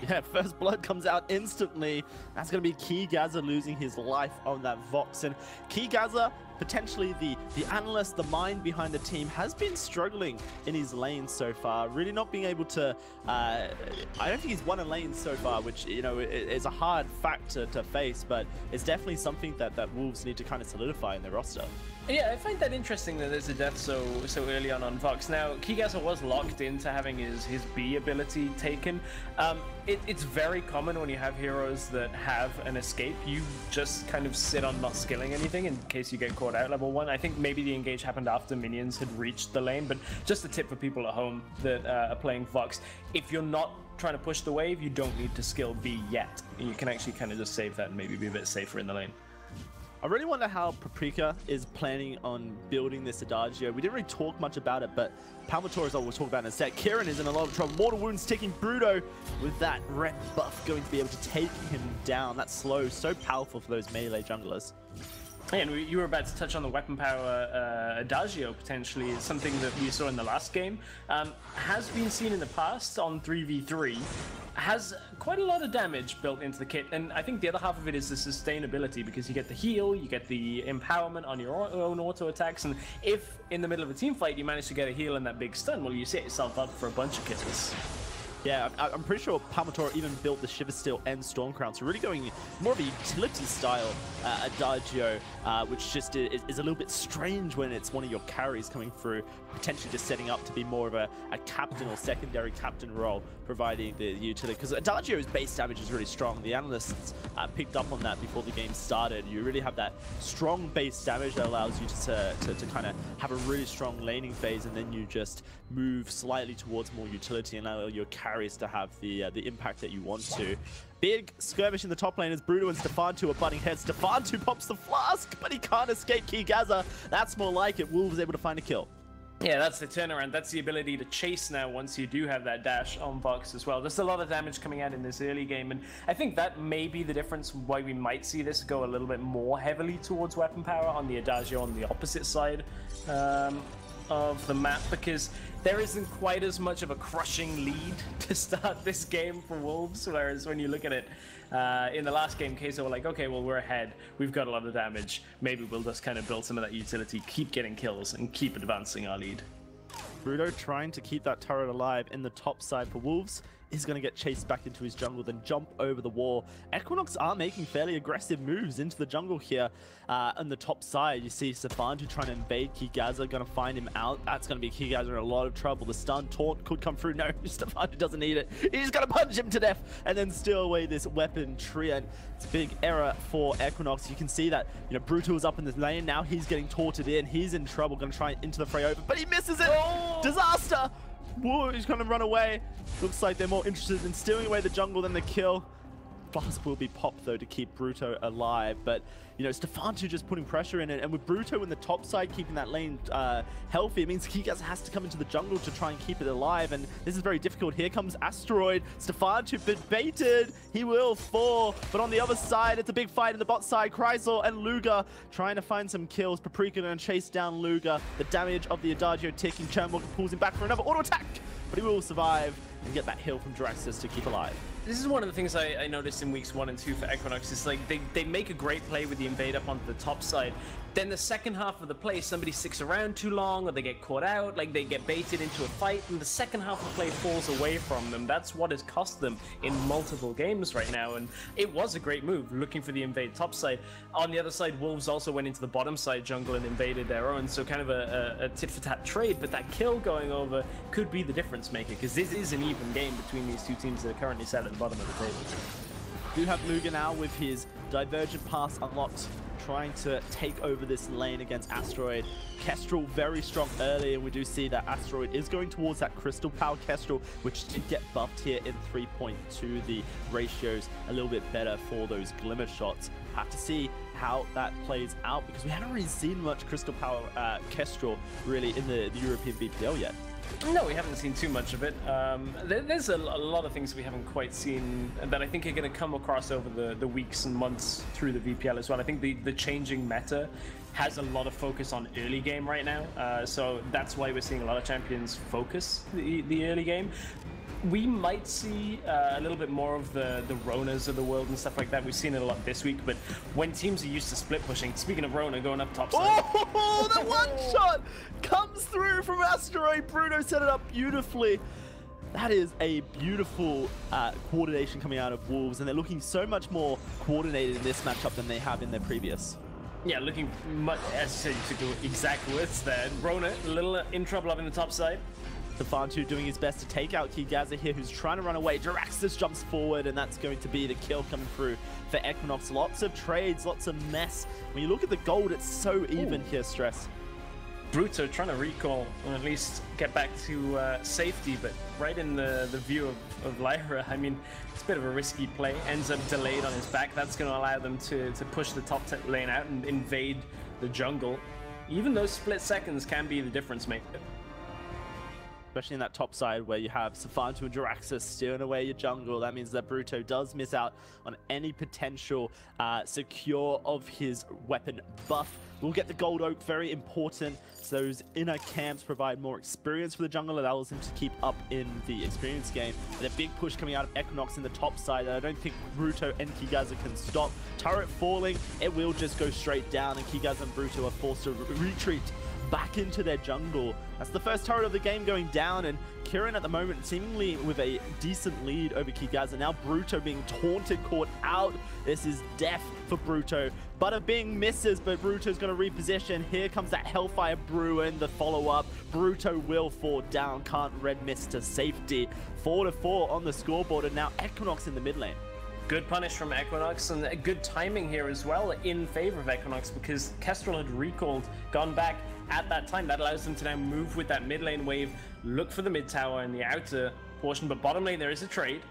Yeah, first blood comes out instantly. That's going to be Keygaza losing his life on that Vox. And Keygaza, potentially the analyst, the mind behind the team, has been struggling in his lane so far. Really not being able to... I don't think he's won a lane so far, which, you know, is a hard fact to face, but it's definitely something that Wolves need to kind of solidify in their roster. Yeah, I find that interesting that there's a death so early on Vox. Now, Keygaza was locked into having his B ability taken. It's very common when you have heroes that have an escape. You just kind of sit on not skilling anything in case you get caught out level 1. I think maybe the engage happened after minions had reached the lane, but just a tip for people at home that are playing Vox. If you're not trying to push the wave, you don't need to skill B yet. You can actually kind of just save that and maybe be a bit safer in the lane. I really wonder how Paprika is planning on building this Adagio. We didn't really talk much about it, but Palmator is all we'll talk about in a sec. Kieran is in a lot of trouble. Mortal Wounds taking Bruto with that red buff going to be able to take him down. That slow, so powerful for those melee junglers. And you were about to touch on the weapon power Adagio, potentially. It's something that we saw in the last game. Has been seen in the past on 3v3. Has quite a lot of damage built into the kit, and I think the other half of it is the sustainability, because you get the heal, you get the empowerment on your own auto attacks, and if in the middle of a team fight you manage to get a heal and that big stun, well, you set yourself up for a bunch of kills. Yeah, I'm pretty sure Palmator even built the Shiver Steel and Stormcrown, so really going more of a utility style Adagio, which just is a little bit strange when it's one of your carries coming through, potentially just setting up to be more of a captain or secondary captain role, providing the utility. Because Adagio's base damage is really strong. The analysts picked up on that before the game started. You really have that strong base damage that allows you to kind of have a really strong laning phase, and then you just move slightly towards more utility and allow your carries to have the impact that you want to. Big skirmish in the top lane as Bruto and Stefantu are butting heads. Stefantu pops the flask, but he can't escape Keygaza. That's more like it. Wolves able to find a kill. Yeah, that's the turnaround. That's the ability to chase now once you do have that dash on Vox as well. There's a lot of damage coming out in this early game, and I think that may be the difference why we might see this go a little bit more heavily towards weapon power on the Adagio on the opposite side of the map, because there isn't quite as much of a crushing lead to start this game for Wolves, whereas when you look at it in the last game, Queso were like, okay, well, we're ahead, we've got a lot of damage, maybe we'll just kind of build some of that utility, keep getting kills, and keep advancing our lead. Bruto trying to keep that turret alive in the top side for Wolves. Is going to get chased back into his jungle, then jump over the wall. Equinox are making fairly aggressive moves into the jungle here on the top side. You see Stefantu trying to invade Keygaza, going to find him out. That's going to be Keygaza in a lot of trouble. The stun taunt could come through. No, Stefantu doesn't need it. He's going to punch him to death and then steal away this weapon tree. And it's a big error for Equinox. You can see that, you know, Brutal is up in the lane. Now he's getting taunted in. He's in trouble, going to try into the fray over, but he misses it. Oh! Disaster! Whoa, he's going to run away. Looks like they're more interested in stealing away the jungle than the kill. Flask will be popped, though, to keep Bruto alive. But, you know, Stefantu just putting pressure in it. And with Bruto in the top side, keeping that lane healthy, it means Keygaza has to come into the jungle to try and keep it alive. And this is very difficult. Here comes Asteroid. Stefantu baited. He will fall. But on the other side, it's a big fight in the bot side. Chrysal and Luga trying to find some kills. Paprika going to chase down Luga. The damage of the Adagio ticking. Chernwalker pulls him back for another auto attack. But he will survive. and get that heal from Draxus to keep alive. This is one of the things I noticed in weeks 1 and 2 for Equinox. It's like they make a great play with the invade up onto the top side. Then the second half of the play, somebody sticks around too long, or they get caught out, like they get baited into a fight, and the second half of the play falls away from them. That's what has cost them in multiple games right now, and it was a great move, looking for the invade top side. On the other side, Wolves also went into the bottom side jungle and invaded their own, so kind of a tit-for-tat trade, but that kill going over could be the difference maker, because this is an even game between these two teams that are currently set at the bottom of the table. We do have Luga now with his Divergent Pass unlocked, trying to take over this lane against Asteroid. Kestrel very strong early, and we do see that Asteroid is going towards that Crystal Power Kestrel, which did get buffed here in 3.2. The ratios a little bit better for those Glimmer shots. Have to see how that plays out, because we haven't really seen much Crystal Power Kestrel really in the European VPL yet. No, we haven't seen too much of it. There's a lot of things we haven't quite seen that I think are going to come across over the weeks and months through the VPL as well. I think the changing meta has a lot of focus on early game right now, so that's why we're seeing a lot of champions focus the early game. We might see a little bit more of the Ronas of the world and stuff like that. We've seen it a lot this week, but when teams are used to split pushing, speaking of Rona going up top side. Oh, the one shot comes through from Asteroid. Bruno set it up beautifully. That is a beautiful coordination coming out of Wolves, and they're looking so much more coordinated in this matchup than they have in their previous. Yeah, looking much, as you said, you took the exact words there. Rona, a little in trouble up in the top side. Stefantu doing his best to take out Kigaza here, who's trying to run away. Draxus jumps forward, and that's going to be the kill coming through for Equinox. Lots of trades, lots of mess. When you look at the gold, it's so even here, Stress. Bruto trying to recall, or at least get back to safety, but right in the view of Lyra. I mean, it's a bit of a risky play. Ends up delayed on his back. That's going to allow them to push the top lane out and invade the jungle. Even those split seconds can be the difference maker. Especially in that top side where you have Stefantu and Draxus stealing away your jungle. That means that Bruto does miss out on any potential secure of his weapon buff. We'll get the Gold Oak, very important. So those inner camps provide more experience for the jungle, allows him to keep up in the experience game. And a big push coming out of Equinox in the top side that I don't think Bruto and Kigaza can stop. Turret falling, it will just go straight down, and Kigaza and Bruto are forced to retreat back into their jungle. That's the first turret of the game going down, and Kieran at the moment seemingly with a decent lead over Kigaza. Now Bruto being taunted, caught out. This is death for Bruto. Bada Bing misses, but Bruto's going to reposition. Here comes that Hellfire Bruin, the follow-up. Bruto will fall down, can't red miss to safety. 4-4 on the scoreboard, and now Equinox in the mid lane. Good punish from Equinox, and a good timing here as well in favor of Equinox, because Kestrel had recalled, gone back at that time. That allows them to now move with that mid lane wave, look for the mid tower in the outer portion, but bottom lane there is a trade.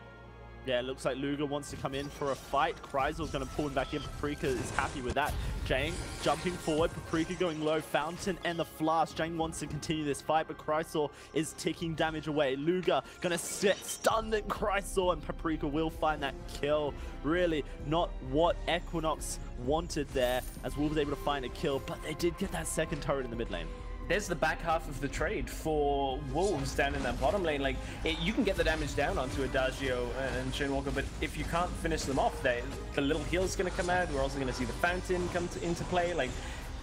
Yeah, it looks like Luga wants to come in for a fight. Chrysal's going to pull him back in. Paprika is happy with that. Jang jumping forward. Paprika going low. Fountain and the Flash. Jang wants to continue this fight, but Chrysal is ticking damage away. Luga going to sit stunned at Chrysal, and Paprika will find that kill. Really not what Equinox wanted there, as Wolves was able to find a kill, but they did get that second turret in the mid lane. There's the back half of the trade for Wolves down in that bottom lane. Like, you can get the damage down onto Adagio and Shane Walker, but if you can't finish them off, the little heal's going to come out. We're also going to see the Fountain come into play. Like,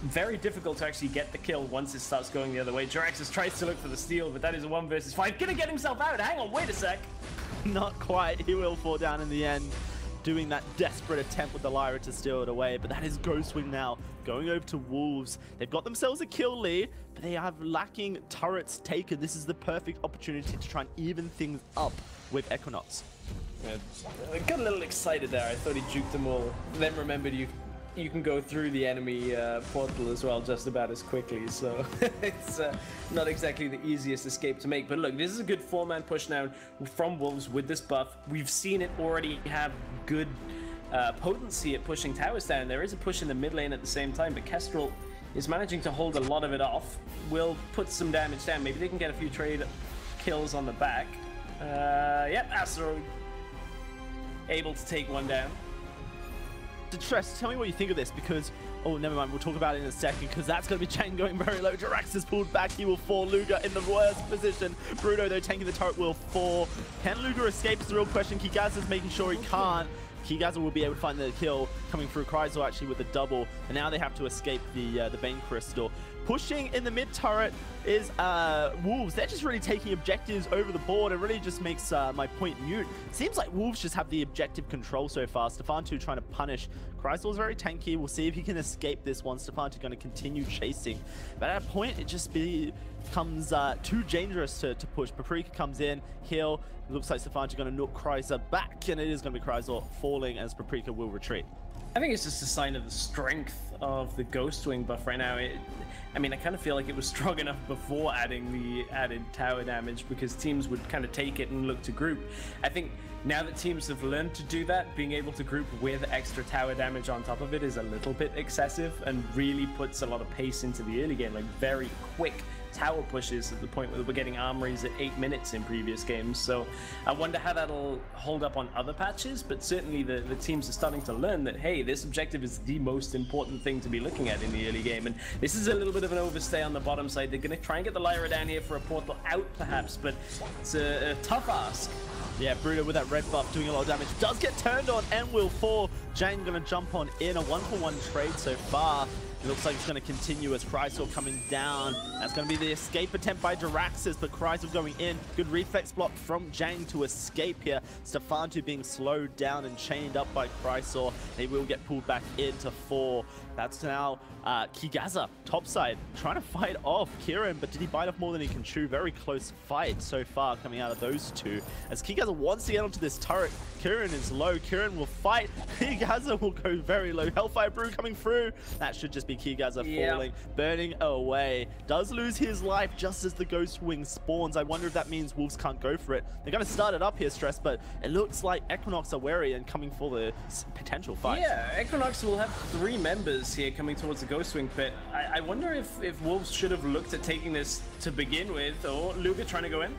very difficult to actually get the kill once it starts going the other way. Jiraxis tries to look for the steal, but that is a 1 versus 5. Gonna get himself out. Hang on, wait a sec. Not quite. He will fall down in the end, doing that desperate attempt with the Lyra to steal it away, but that is Ghostwing now going over to Wolves. They've got themselves a kill lead, but they have lacking turrets taken. This is the perfect opportunity to try and even things up with Equinox. Yeah, I got a little excited there. I thought he juked them all, then remembered you can go through the enemy portal as well just about as quickly, so it's not exactly the easiest escape to make. But look, this is a good 4-man push now from Wolves with this buff. We've seen it already have good potency at pushing towers down. There is a push in the mid lane at the same time, but Kestrel is managing to hold a lot of it off. Will put some damage down. Maybe they can get a few trade kills on the back. Yep, Asteroid able to take one down. Stress, tell me what you think of this, because, oh, never mind, we'll talk about it in a second, because that's going to be Chang going very low. Jirax is pulled back, he will fall. Luger in the worst position. Bruno, though, tanking the turret, will fall. Can Luger escape is the real question. Kigaz is making sure he can't. Kigaz will be able to find the kill, coming through Kryzel actually with the double, and now they have to escape the Bane Crystal. Pushing in the mid turret is Wolves. They're just really taking objectives over the board. It really just makes my point mute. Seems like Wolves just have the objective control so far. Stefan2 trying to punish. Kryzel is very tanky. We'll see if he can escape this one. Stefan2 going to continue chasing. But at a point, it just becomes too dangerous to push. Paprika comes in, heal. It looks like Stefan2 going to knock Kryzel back, and it is going to be Kryzel falling as Paprika will retreat. I think it's just a sign of the strength of the Ghost Wing buff right now. I mean, I kind of feel like it was strong enough before adding the added tower damage, because teams would kind of take it and look to group. I think now that teams have learned to do that, being able to group with extra tower damage on top of it is a little bit excessive and really puts a lot of pace into the early game, like very quick tower pushes at the point where we're getting armories at 8 minutes in previous games. So I wonder how that'll hold up on other patches, but certainly the teams are starting to learn that, hey, this objective is the most important thing to be looking at in the early game. And this is a little bit of an overstay on the bottom side. They're going to try and get the Lyra down here for a portal out perhaps, but it's a tough ask. Yeah, Bruno with that red buff doing a lot of damage. Does get turned on and will fall. Jang going to jump on in. A 1-for-1 trade so far. It looks like it's going to continue as Kryzel coming down. That's going to be the escape attempt by Jiraxis, but Kryzel going in. Good reflex block from Jang to escape here. Stefan2 being slowed down and chained up by Kryzel. They will get pulled back into 4. That's now Kigaza, topside, trying to fight off Kieran, but did he bite off more than he can chew? Very close fight so far coming out of those two. As Kigaza wants to get onto this turret, Kieran is low. Kieran will fight. Kigaza will go very low. Hellfire Brew coming through. That should just be Kigaza falling, burning away. Does lose his life just as the Ghost Wing spawns. I wonder if that means Wolves can't go for it. They're going to start it up here, Stress, but it looks like Equinox are wary and coming for the potential fight. Yeah, Equinox will have 3 members here coming towards the Ghost Wing pit. I wonder if Wolves should have looked at taking this to begin with, or Luger trying to go in.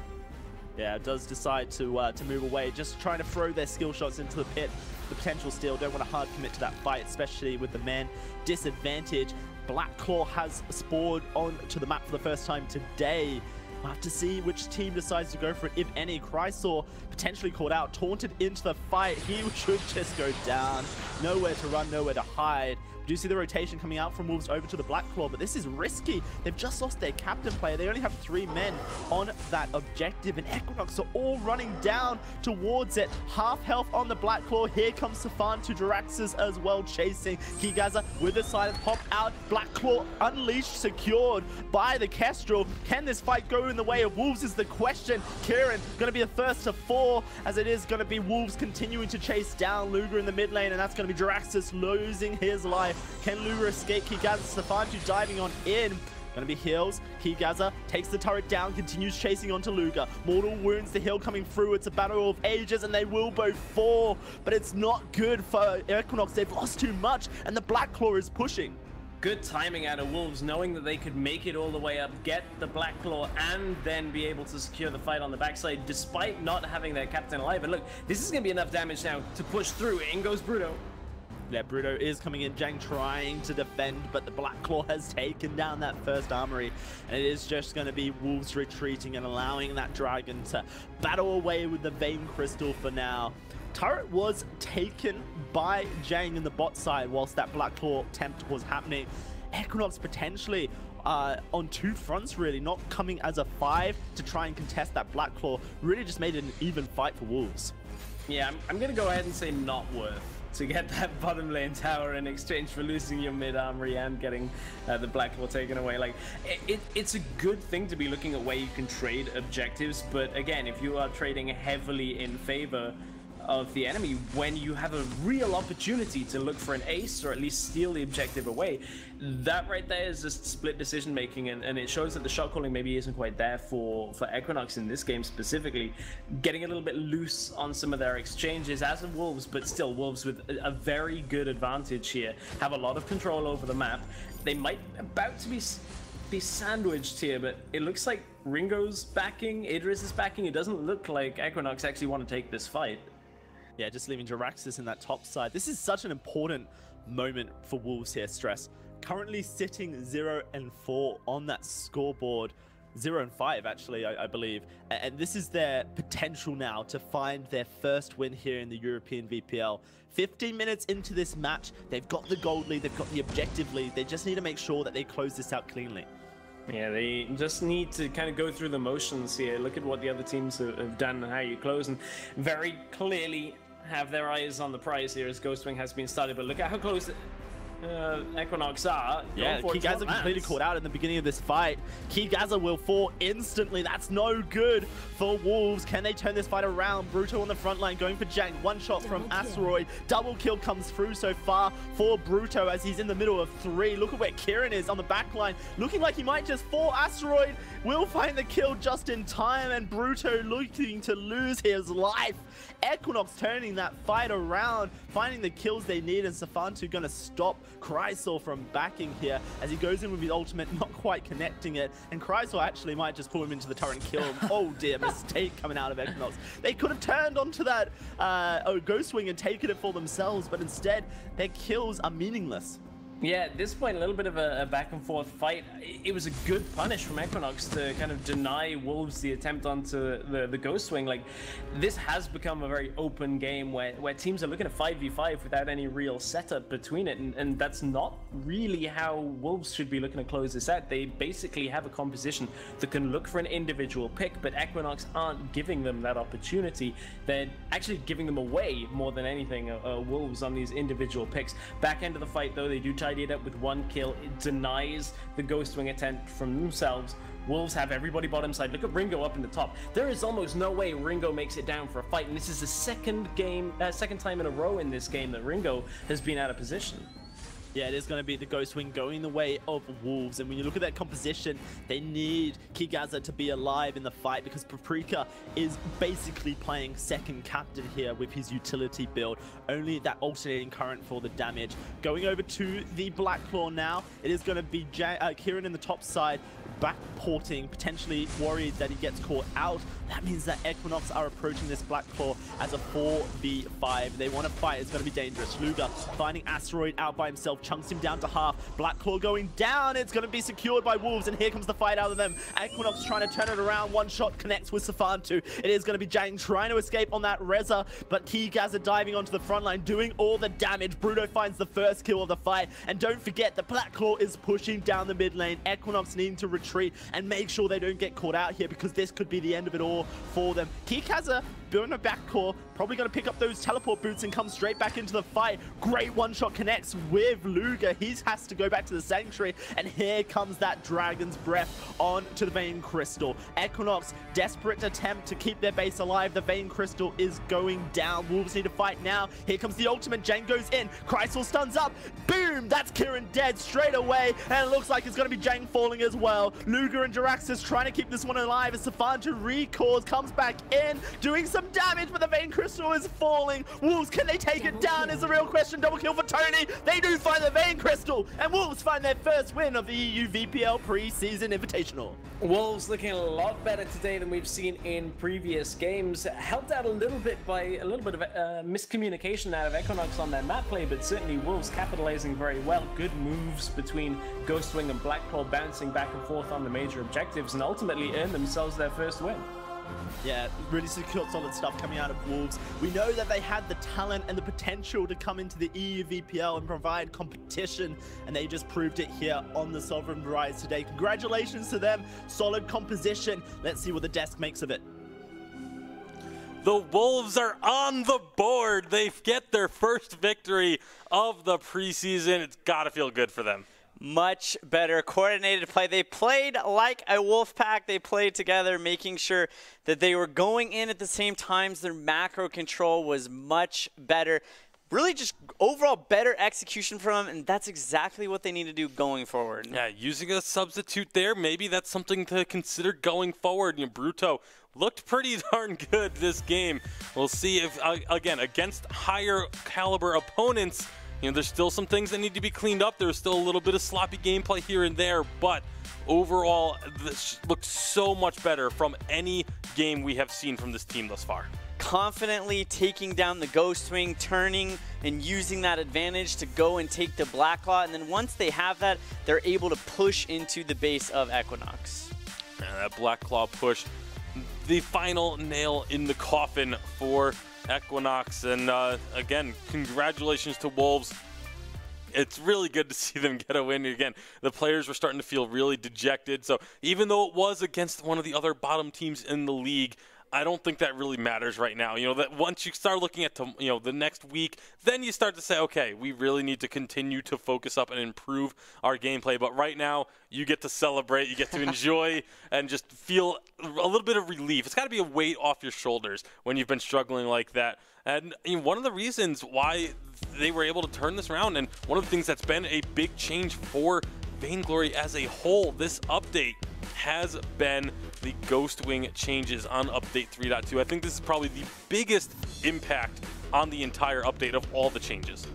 Yeah, does decide to move away, just trying to throw their skill shots into the pit. The potential steal, don't want to hard commit to that fight, especially with the man disadvantage. Black Claw has spawned onto the map for the first time today. We'll have to see which team decides to go for it, if any. Kryzel potentially caught out, taunted into the fight. He should just go down. Nowhere to run, nowhere to hide. We do see the rotation coming out from Wolves over to the Black Claw, but this is risky. They've just lost their captain player. They only have 3 men on that objective, and Equinox are all running down towards it. Half health on the Black Claw. Here comes Stefan2, Jiraxis as well, chasing. Kigaza with the silence pop out. Black Claw unleashed, secured by the Kestrel. Can this fight go in the way of Wolves is the question. Kieran going to be the first to fall, as it is going to be Wolves continuing to chase down Luger in the mid lane, and that's going to be Jiraxis losing his life. Can Luger escape? Kigaza, Stefan2 diving on in. Gonna be heals. Kigaza takes the turret down, continues chasing onto Luger. Mortal wounds, the heal coming through. It's a battle of ages, and they will both fall. But it's not good for Equinox. They've lost too much, and the Black Claw is pushing. Good timing out of Wolves, knowing that they could make it all the way up, get the Black Claw, and then be able to secure the fight on the backside, despite not having their captain alive. And look, this is going to be enough damage now to push through. In goes Bruno. Yeah, Bruno is coming in. Jang trying to defend, but the Black Claw has taken down that first armory. And it is just going to be Wolves retreating and allowing that dragon to battle away with the Vein Crystal for now. Turret was taken by Jang in the bot side whilst that Black Claw attempt was happening. Equinox potentially on 2 fronts, really, not coming as a 5 to try and contest that Black Claw. Really just made it an even fight for Wolves. Yeah, I'm going to go ahead and say not worth to get that bottom lane tower in exchange for losing your mid armory and getting the Black Claw taken away. Like, it's a good thing to be looking at where you can trade objectives, but again, if you are trading heavily in favor of the enemy when you have a real opportunity to look for an ace or at least steal the objective away, that right there is just split decision making, and it shows that the shot calling maybe isn't quite there for Equinox in this game specifically. Getting a little bit loose on some of their exchanges as of Wolves, but still Wolves with a very good advantage here, have a lot of control over the map. They might about to be sandwiched here, but it looks like Ringo's backing, Idris is backing. It doesn't look like Equinox actually want to take this fight. Yeah, just leaving Jiraxis in that top side. This is such an important moment for Wolves here, Stress. Currently sitting 0-4 on that scoreboard. 0-5 actually, I believe. And this is their potential now to find their first win here in the European VPL. 15 minutes into this match, they've got the gold lead, they've got the objective lead. They just need to make sure that they close this out cleanly. Yeah, they just need to kind of go through the motions here. Look at what the other teams have done and how you close, and very clearly have their eyes on the prize here as Ghostwing has been started. But look at how close Equinox are. Yeah, Kigaza completely caught out in the beginning of this fight. Kigaza will fall instantly. That's no good for Wolves. Can they turn this fight around? Bruto on the front line going for Jank. One shot from Asteroid. Double kill comes through so far for Bruto as he's in the middle of 3. Look at where Kieran is on the back line. Looking like he might just fall. Asteroid will find the kill just in time, and Bruto looking to lose his life. Equinox turning that fight around, finding the kills they need, and Safantu gonna stop Queso from backing here as he goes in with his ultimate, not quite connecting it, and Queso actually might just pull him into the turret and kill him. Oh dear, mistake coming out of Equinox. They could have turned onto that Ghostwing and taken it for themselves, but instead their kills are meaningless. Yeah, at this point, a little bit of a back and forth fight. It was a good punish from Equinox to kind of deny Wolves the attempt onto the Ghostwing. Like, this has become a very open game where teams are looking at 5v5 without any real setup between it, and that's not really how Wolves should be looking to close this out. They basically have a composition that can look for an individual pick, but Equinox aren't giving them that opportunity. They're actually giving them away more than anything, Wolves, on these individual picks. Back end of the fight, though, they do tidy it up with 1 kill. It denies the Ghostwing attempt from themselves. Wolves have everybody bottom side. Look at Ringo up in the top. There is almost no way Ringo makes it down for a fight, and this is the second time in a row in this game that Ringo has been out of position. Yeah, it is going to be the Ghostwing going the way of Wolves. And when you look at that composition, they need Kigaza to be alive in the fight because Paprika is basically playing second captain here with his utility build. Only that alternating current for the damage. Going over to the Blacklaw now, it is going to be Kieran in the top side, backporting, potentially worried that he gets caught out. That means that Equinox are approaching this Blacklaw as a 4v5. They want to fight. It's going to be dangerous. Luga finding Asteroid out by himself, chunks him down to half. Blacklaw going down. It's going to be secured by Wolves, and here comes the fight out of them. Equinox trying to turn it around. One shot connects with Safantu. It is going to be Jang trying to escape on that Reza, but Kigaza diving onto the front line, doing all the damage. Bruto finds the first kill of the fight, and don't forget the Blacklaw is pushing down the mid lane. Equinox needing to retreat and make sure they don't get caught out here because this could be the end of it all for them. Kigaza building a backcore, probably going to pick up those teleport boots and come straight back into the fight. Great one-shot connects with Luga. He has to go back to the Sanctuary, and here comes that Dragon's Breath on to the Vein Crystal. Equinox, desperate attempt to keep their base alive. The Vein Crystal is going down. Wolves need to fight now. Here comes the ultimate. Jane goes in. Chrysal stuns up. Boom! That's Kieran dead straight away, and it looks like it's going to be Jang falling as well. Luga and Jiraxis trying to keep this one alive as Safantu recalls, comes back in, doing some damage, but the Vein Crystal is falling. Wolves, can they take it down is the real question. Double kill for Tony. They do find the Vein Crystal, and Wolves find their first win of the EU VPL Preseason Invitational. Wolves looking a lot better today than we've seen in previous games. Helped out a little bit by a little bit of miscommunication out of Equinox on their map play, but certainly Wolves capitalizing very well. Good moves between Ghostwing and Blacklaw, bouncing back and forth on the major objectives, and ultimately earned themselves their first win. Yeah, really secure, solid stuff coming out of Wolves. We know that they had the talent and the potential to come into the EU VPL and provide competition, and they just proved it here on the Sovereign Rise today. Congratulations to them. Solid composition. Let's see what the desk makes of it. The Wolves are on the board. They get their first victory of the preseason. It's got to feel good for them. Much better coordinated play. They played like a wolf pack. They played together, making sure that they were going in at the same times. Their macro control was much better. Really just overall better execution from them, and that's exactly what they need to do going forward. Yeah, using a substitute there, maybe that's something to consider going forward. You know, Bruto looked pretty darn good this game. We'll see if, again, against higher caliber opponents, you know, there's still some things that need to be cleaned up. There's still a little bit of sloppy gameplay here and there, but overall, this looks so much better from any game we have seen from this team thus far. confidently taking down the Ghost Wing, turning and using that advantage to go and take the Black Claw. And then once they have that, they're able to push into the base of Equinox. And that Black Claw push, the final nail in the coffin for Equinox. And again, congratulations to Wolves. It's really good to see them get a win again. The players were starting to feel really dejected. So even though it was against one of the other bottom teams in the league, I don't think that really matters right now. You know, that once you start looking at, the next week, then you start to say, okay, we really need to continue to focus up and improve our gameplay. But right now, you get to celebrate, you get to enjoy, and just feel a little bit of relief. It's got to be a weight off your shoulders when you've been struggling like that. And one of the reasons why they were able to turn this around, and one of the things that's been a big change for Vainglory as a whole, this update has been the Ghost Wing changes on update 3.2. I think this is probably the biggest impact on the entire update of all the changes.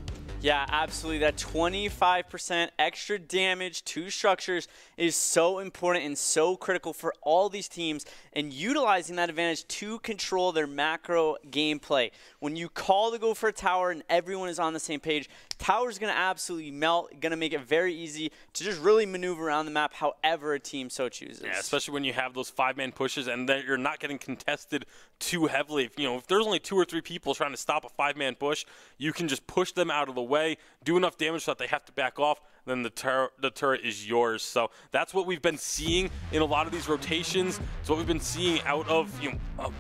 Yeah, absolutely. That 25% extra damage to structures is so important and so critical for all these teams, and utilizing that advantage to control their macro gameplay. When you call to go for a tower and everyone is on the same page, tower's going to absolutely melt, going to make it very easy to just really maneuver around the map however a team so chooses. Yeah, especially when you have those 5-man pushes and that you're not getting contested too heavily. If there's only 2 or 3 people trying to stop a 5-man push, you can just push them out of the way, do enough damage so that they have to back off, then the turret is yours. So that's what we've been seeing in a lot of these rotations. It's what we've been seeing out of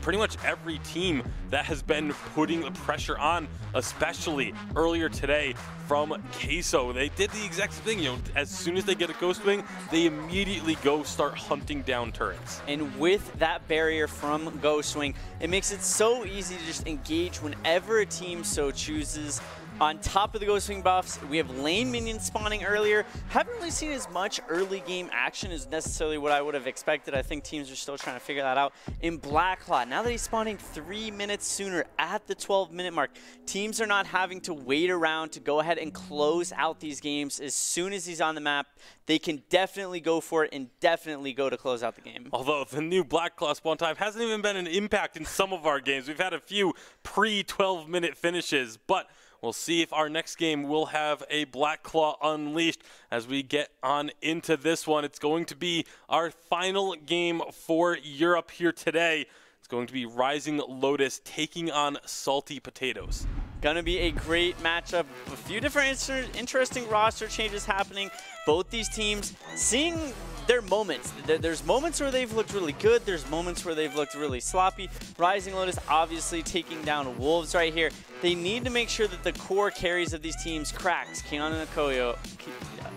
pretty much every team that has been putting the pressure on, especially earlier today from Queso. They did the exact same thing. As soon as they get a Ghost Wing, they immediately go start hunting down turrets. And with that barrier from Ghost Wing, it makes it so easy to just engage whenever a team so chooses. On top of the Ghost Wing buffs, we have lane minions spawning earlier. Haven't really seen as much early game action as necessarily what I would have expected. I think teams are still trying to figure that out. In Black Claw, now that he's spawning 3 minutes sooner at the 12-minute mark, teams are not having to wait around to go ahead and close out these games. As soon as he's on the map, they can definitely go for it and definitely go to close out the game. Although the new Black Claw spawn time hasn't even been an impact in some of our games. We've had a few pre-12-minute finishes, but we'll see if our next game will have a Black Claw unleashed as we get on into this one. It's going to be our final game for Europe here today. It's going to be Rising Lotus taking on Salty Potatoes. Gonna be a great matchup. A few different interesting roster changes happening. Both these teams seeing their moments. There's moments where they've looked really good. There's moments where they've looked really sloppy. Rising Lotus obviously taking down Wolves right here. They need to make sure that the core carries of these teams, Cracks, Keanu Nakoyo,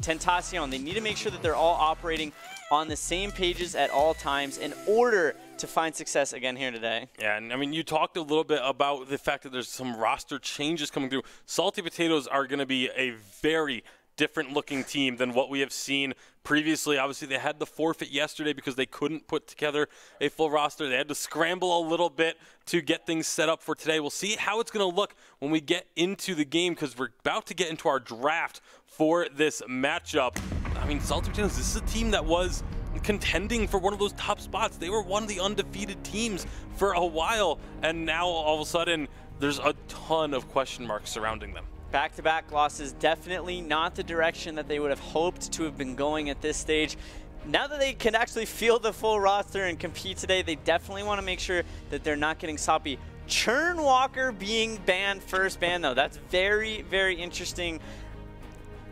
Tentacion, they need to make sure that they're all operating on the same pages at all times in order to find success again here today. Yeah, and I mean, you talked a little bit about the fact that there's some roster changes coming through. Salty Potatoes are going to be a very different looking team than what we have seen previously. Obviously, they had the forfeit yesterday because they couldn't put together a full roster. They had to scramble a little bit to get things set up for today. We'll see how it's going to look when we get into the game because we're about to get into our draft for this matchup. I mean, Salty Potatoes, this is a team that was contending for one of those top spots. They were one of the undefeated teams for a while, and now all of a sudden there's a ton of question marks surrounding them. Back-to-back losses, definitely not the direction that they would have hoped to have been going at this stage. Now that they can actually field the full roster and compete today, they definitely want to make sure that they're not getting sloppy. Churnwalker being banned, first ban though, that's very, very interesting.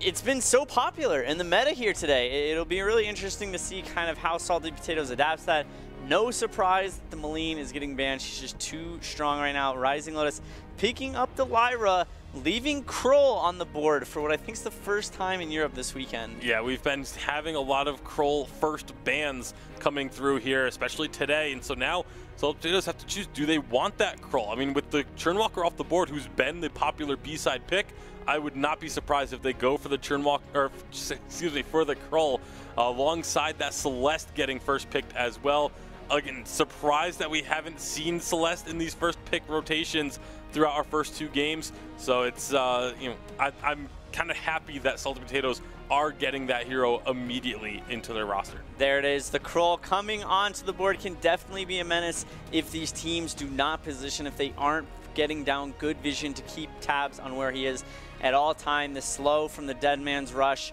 It's been so popular in the meta here today. It'll be really interesting to see kind of how Salty Potatoes adapts that. No surprise that the Maline is getting banned. She's just too strong right now. Rising Lotus picking up the Lyra, leaving Kroll on the board for what I think is the first time in Europe this weekend. Yeah, we've been having a lot of Kroll first bans coming through here, especially today. And so now Salty Potatoes have to choose, do they want that Kroll? I mean, with the Churnwalker off the board, who's been the popular B-side pick, I would not be surprised if they go for the Churnwalker, or excuse me, for the Kroll, alongside that Celeste getting first picked as well. Again, surprised that we haven't seen Celeste in these first pick rotations throughout our first 2 games. So it's, I'm kind of happy that Salty Potatoes are getting that hero immediately into their roster. There it is. The Kroll coming onto the board can definitely be a menace if these teams do not position, if they aren't getting down good vision to keep tabs on where he is at all time. The slow from the Dead Man's Rush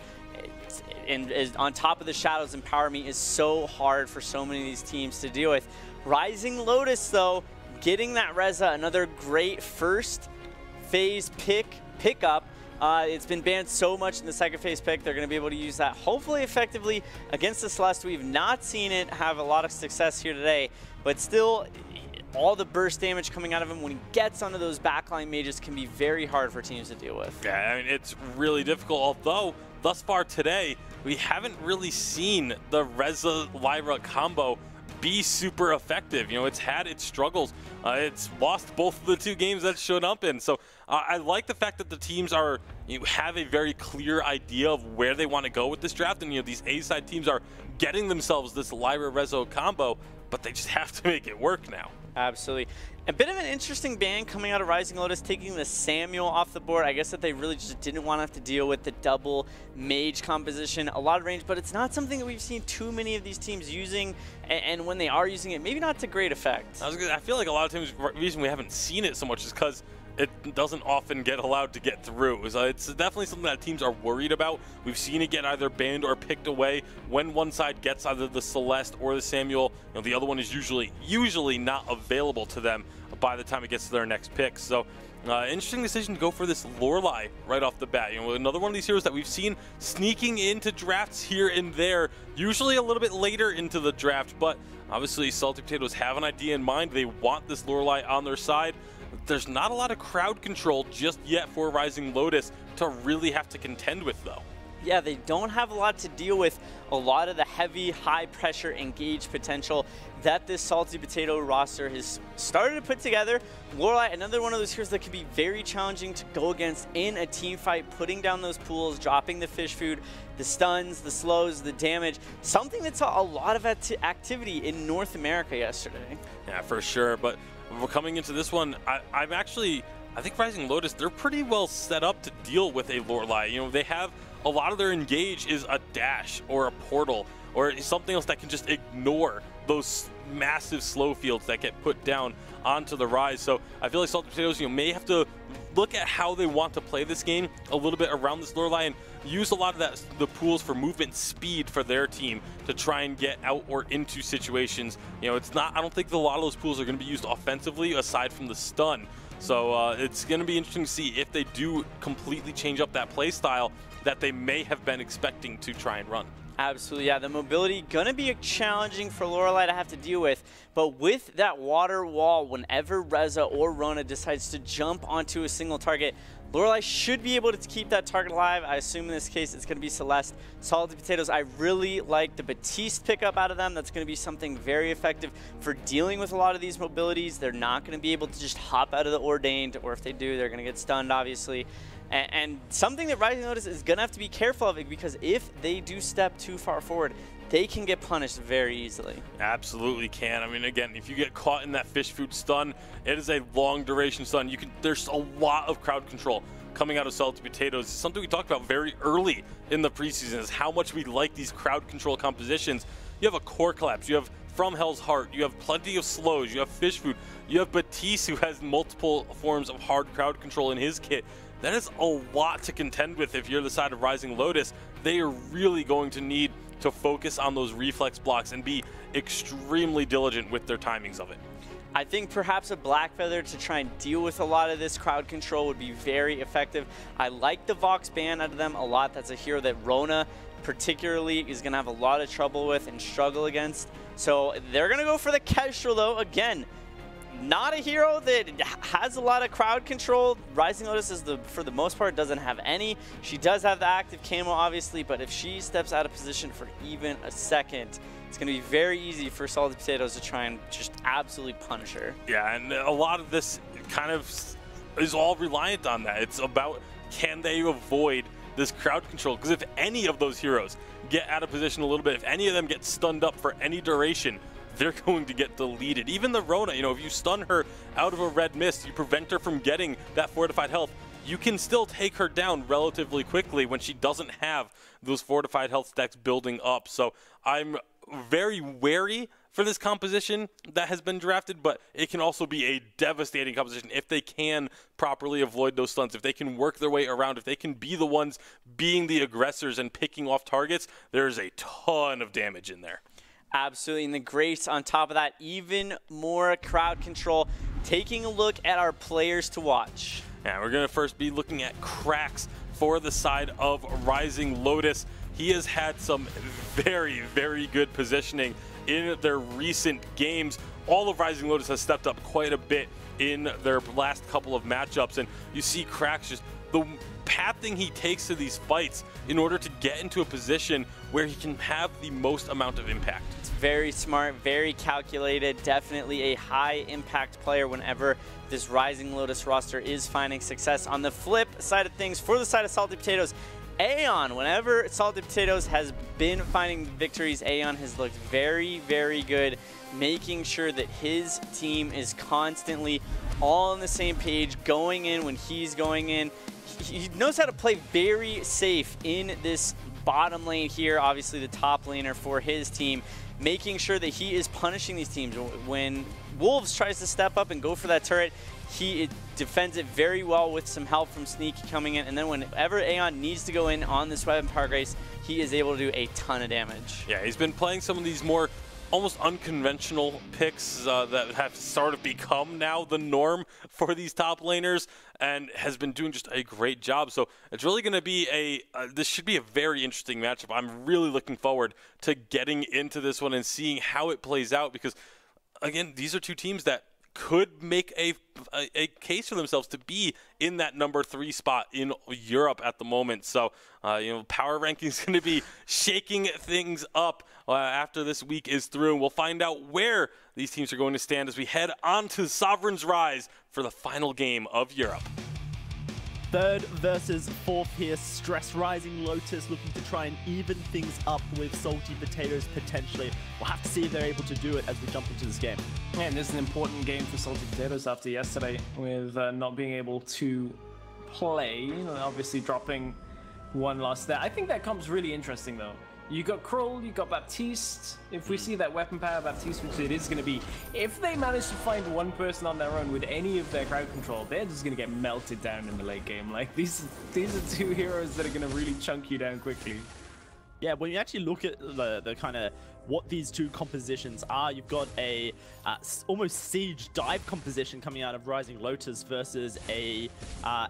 and is on top of the Shadows Empower Me is so hard for so many of these teams to deal with. Rising Lotus, though, getting that Reza, another great first phase pickup. It's been banned so much in the second phase pick, they're going to be able to use that hopefully effectively against the Celeste. We've not seen it have a lot of success here today, but still, all the burst damage coming out of him when he gets onto those backline mages can be very hard for teams to deal with. Yeah, I mean, it's really difficult, although thus far today, we haven't really seen the Reza Lyra combo be super effective. You know, it's had its struggles. It's lost both of the 2 games that it showed up in. So I like the fact that the teams are, have a very clear idea of where they want to go with this draft. And, these A-side teams are getting themselves this Lyra Rezo combo, but they just have to make it work now. Absolutely. A bit of an interesting ban coming out of Rising Lotus, taking the Samuel off the board. I guess that they really just didn't want to have to deal with the double mage composition. A lot of range, but it's not something that we've seen too many of these teams using. And when they are using it, maybe not to great effect. I feel like a lot of times the reason we haven't seen it so much is because it doesn't often get allowed to get through. So it's definitely something that teams are worried about. We've seen it get either banned or picked away when one side gets either the Celeste or the Samuel. The other one is usually not available to them by the time it gets to their next pick. So interesting decision to go for this Lorelei right off the bat. Another one of these heroes that we've seen sneaking into drafts here and there, usually a little bit later into the draft, but obviously Salty Potatoes have an idea in mind. They want this Lorelei on their side. There's not a lot of crowd control just yet for Rising Lotus to really have to contend with, though. Yeah, they don't have a lot to deal with a lot of the heavy, high-pressure engage potential that this Salty Potato roster has started to put together. Lorelei, another one of those heroes that can be very challenging to go against in a team fight, putting down those pools, dropping the fish food, the stuns, the slows, the damage, something that saw a lot of activity in North America yesterday. Yeah, for sure, but coming into this one, I think Rising Lotus, they're pretty well set up to deal with a Lorelei. They have a lot of their engage is a dash or a portal or something else that can just ignore those massive slow fields that get put down onto the Rise. So I feel like Salty Potatoes, may have to look at how they want to play this game a little bit around this Lorelei and use a lot of the pools for movement speed for their team to try and get out or into situations. It's not, I don't think a lot of those pools are going to be used offensively aside from the stun. So it's going to be interesting to see if they do completely change up that play style that they may have been expecting to try and run. Absolutely, yeah. The mobility going to be challenging for Lorelei to have to deal with, but with that water wall, whenever Reza or Rona decides to jump onto a single target, Lorelei should be able to keep that target alive. I assume in this case it's going to be Celeste. Salty Potatoes, I really like the Batiste pickup out of them. That's going to be something very effective for dealing with a lot of these mobilities. They're not going to be able to just hop out of the Ordained, or if they do, they're going to get stunned, obviously. And something that Rising Lotus is going to have to be careful of, because if they do step too far forward, they can get punished very easily. Absolutely can. I mean, again, if you get caught in that fish food stun, it is a long duration stun. There's a lot of crowd control coming out of Salty Potatoes. It's something we talked about very early in the preseason, is how much we like these crowd control compositions. You have a core collapse, you have From Hell's Heart, you have plenty of slows, you have fish food, you have Batiste, who has multiple forms of hard crowd control in his kit. That is a lot to contend with if you're the side of Rising Lotus. They are really going to need to focus on those reflex blocks and be extremely diligent with their timings of it. I think perhaps a Black Feather to try and deal with a lot of this crowd control would be very effective. I like the Vox ban out of them a lot. That's a hero that Rona particularly is going to have a lot of trouble with and struggle against. So they're going to go for the Kestrel, though. Again, not a hero that has a lot of crowd control. Rising Lotus is for the most part doesn't have any. She does have the active camo, obviously, but if she steps out of position for even a second, it's going to be very easy for Salty Potatoes to try and just absolutely punish her. Yeah, and a lot of this kind of is all reliant on that. It's about, can they avoid this crowd control? Because if any of those heroes get out of position a little bit, if any of them get stunned up for any duration, they're going to get deleted. Even the Rona, if you stun her out of a red mist, you prevent her from getting that fortified health, you can still take her down relatively quickly when she doesn't have those fortified health stacks building up. So I'm very wary for this composition that has been drafted, but it can also be a devastating composition if they can properly avoid those stunts, if they can work their way around, if they can be the ones being the aggressors and picking off targets. There's a ton of damage in there. Absolutely, and the Grace on top of that, even more crowd control. Taking a look at our players to watch. Yeah, we're going to first be looking at Cracks for the side of Rising Lotus. He has had some very, very good positioning in their recent games. All of Rising Lotus has stepped up quite a bit in their last couple of matchups, and you see Cracks just the pathing he takes to these fights in order to get into a position where he can have the most amount of impact. It's very smart, very calculated, definitely a high impact player whenever this Rising Lotus roster is finding success. On the flip side of things, for the side of Salty Potatoes, Aeon, whenever Salty Potatoes has been finding victories, Aeon has looked very, very good, making sure that his team is constantly all on the same page, going in when he's going in. He knows how to play very safe in this bottom lane here, obviously the top laner for his team, making sure that he is punishing these teams. When Wolves tries to step up and go for that turret, he defends it very well with some help from Sneaky coming in, and then whenever Aeon needs to go in on this weapon power Grace, he is able to do a ton of damage. Yeah, he's been playing some of these more almost unconventional picks that have sort of become now the norm for these top laners, and has been doing just a great job. So it's really going to be this should be a very interesting matchup. I'm really looking forward to getting into this one and seeing how it plays out, because again, these are two teams that could make a case for themselves to be in that number 3 spot in Europe at the moment. So, you know, power ranking is going to be shaking things up after this week is through. We'll find out where these teams are going to stand as we head on to Sovereign's Rise for the final game of Europe. Third versus fourth here, Stress Rising Lotus looking to try and even things up with Salty Potatoes potentially. We'll have to see if they're able to do it as we jump into this game. Yeah, and this is an important game for Salty Potatoes after yesterday with not being able to play, you know, obviously dropping one loss there. I think that comes really interesting though. You got Krull, you got Baptiste. If we see that weapon power Baptiste, which it is going to be, if they manage to find one person on their own with any of their crowd control, they're just going to get melted down in the late game. Like these are two heroes that are going to really chunk you down quickly. Yeah, when you actually look at the kind of what these two compositions are, you've got a almost siege dive composition coming out of Rising Lotus versus a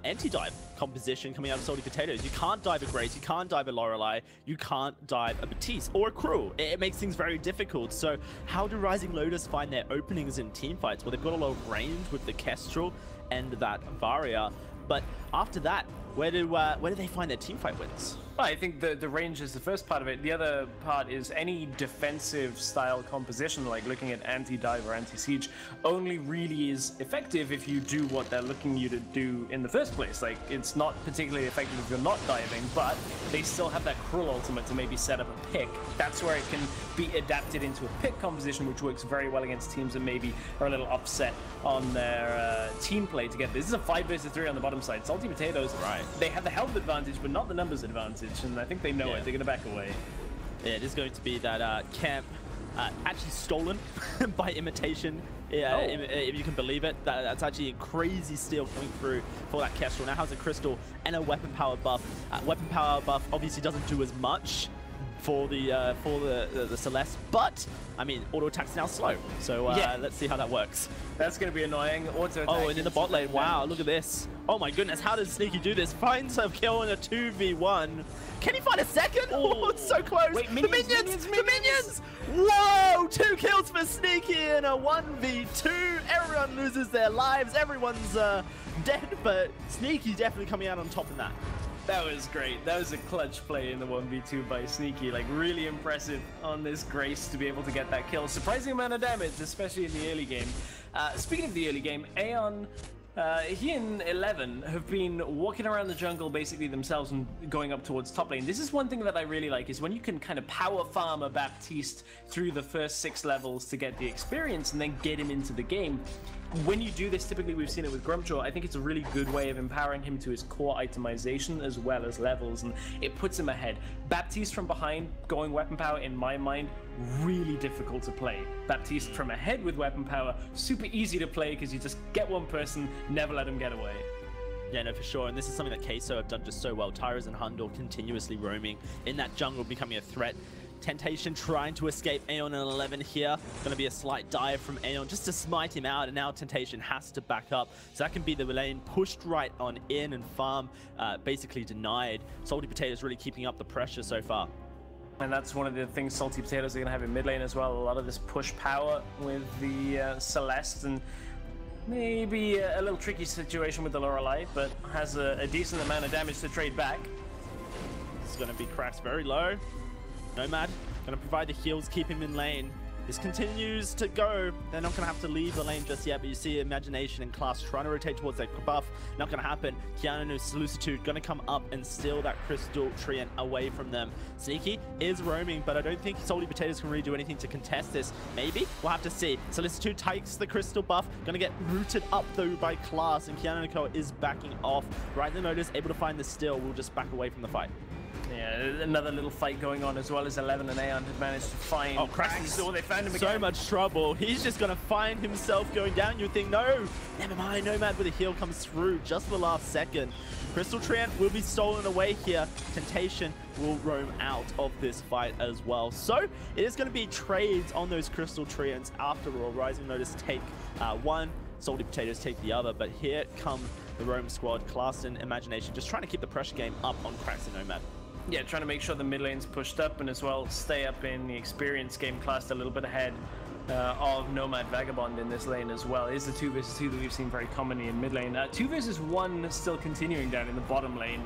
anti-dive composition coming out of Salty Potatoes. You can't dive a Grace, you can't dive a Lorelei, you can't dive a Baptiste or a Krull. It makes things very difficult. So how do Rising Lotus find their openings in team fights? Well, they've got a lot of range with the Kestrel and that Varia, but after that, where do they find their team fight wins? Well, I think the range is the first part of it. The other part is any defensive style composition, like looking at anti-dive or anti-siege, only really is effective if you do what they're looking you to do in the first place. Like, it's not particularly effective if you're not diving, but they still have that Krull ultimate to maybe set up a pick. That's where it can be adapted into a pick composition, which works very well against teams that maybe are a little upset on their team play to get this. This is a 5 versus 3 on the bottom side. Salty Potatoes, right, they have the health advantage, but not the numbers advantage. And I think they know it. They're going to back away. Yeah, it is going to be that camp actually stolen by imitation. Yeah, if you can believe it. That's actually a crazy steal coming through for that Kestrel. Now has a Crystal and a weapon power buff. Weapon power buff obviously doesn't do as much for the Celeste, but I mean, auto attack's now slow. So let's see how that works. That's going to be annoying. Auto attack. Oh, and in the bot lane, wow, look at this. Oh my goodness, how does Sneaky do this? Finds a kill in a 2v1. Can he find a second? Oh, it's so close. Wait, the minions! Whoa, 2 kills for Sneaky in a 1v2. Everyone loses their lives. Everyone's dead, but Sneaky definitely coming out on top in that. That was great. That was a clutch play in the 1v2 by Sneaky. Like, really impressive on this Grace to be able to get that kill. Surprising amount of damage, especially in the early game. Speaking of the early game, Aeon, he and 11 have been walking around the jungle basically themselves and going up towards top lane. This is one thing that I really like, is when you can kind of power farm a Baptiste through the first 6 levels to get the experience and then get him into the game. when you do this, typically we've seen it with Grumpjaw, I think it's a really good way of empowering him to his core itemization as well as levels, and it puts him ahead. Baptiste from behind, going weapon power, in my mind, really difficult to play. Baptiste from ahead with weapon power, super easy to play because you just get one person, never let him get away. Yeah, no, for sure. And this is something that Queso have done just so well. Tyrus and Hundor continuously roaming in that jungle, becoming a threat. Temptation trying to escape Aeon in 11 here. Going to be a slight dive from Aeon just to smite him out, and now Temptation has to back up. So that can be the lane pushed right on in, and farm basically denied. Salty Potatoes really keeping up the pressure so far. And that's one of the things Salty Potatoes are going to have in mid lane as well. A lot of this push power with the Celeste, and maybe a little tricky situation with the Lorelei, but has a decent amount of damage to trade back. It's going to be Cracks very low. Nomad going to provide the heals, keep him in lane. This continues to go. They're not going to have to leave the lane just yet, but you see Imagination and Class trying to rotate towards that buff. Not going to happen. Keanu's Solicitude going to come up and steal that Crystal Treant away from them. Sneaky is roaming, but I don't think Salty Potatoes can really do anything to contest this. Maybe? We'll have to see. Solicitude takes the Crystal buff. Going to get rooted up, though, by Class, and Keanu is backing off. Right in the Lotus, able to find the steal. We'll just back away from the fight. Yeah, another little fight going on, as well as 11 and Aeon have managed to find Cracks. Oh, they found him again. So much trouble. He's just going to find himself going down. You think, no, never mind. Nomad with a heal comes through just for the last second. Crystal Treant will be stolen away here. Temptation will roam out of this fight as well. So it is going to be trades on those Crystal Treants after all. Rising Lotus take one, Salty Potatoes take the other, but here come the roam squad. Class and Imagination just trying to keep the pressure game up on Cracks and Nomad. Yeah, trying to make sure the mid lane's pushed up, and as well stay up in the experience game. Class a little bit ahead of Nomad Vagabond in this lane as well. Is the 2 versus 2 that we've seen very commonly in mid lane. 2 versus 1 still continuing down in the bottom lane.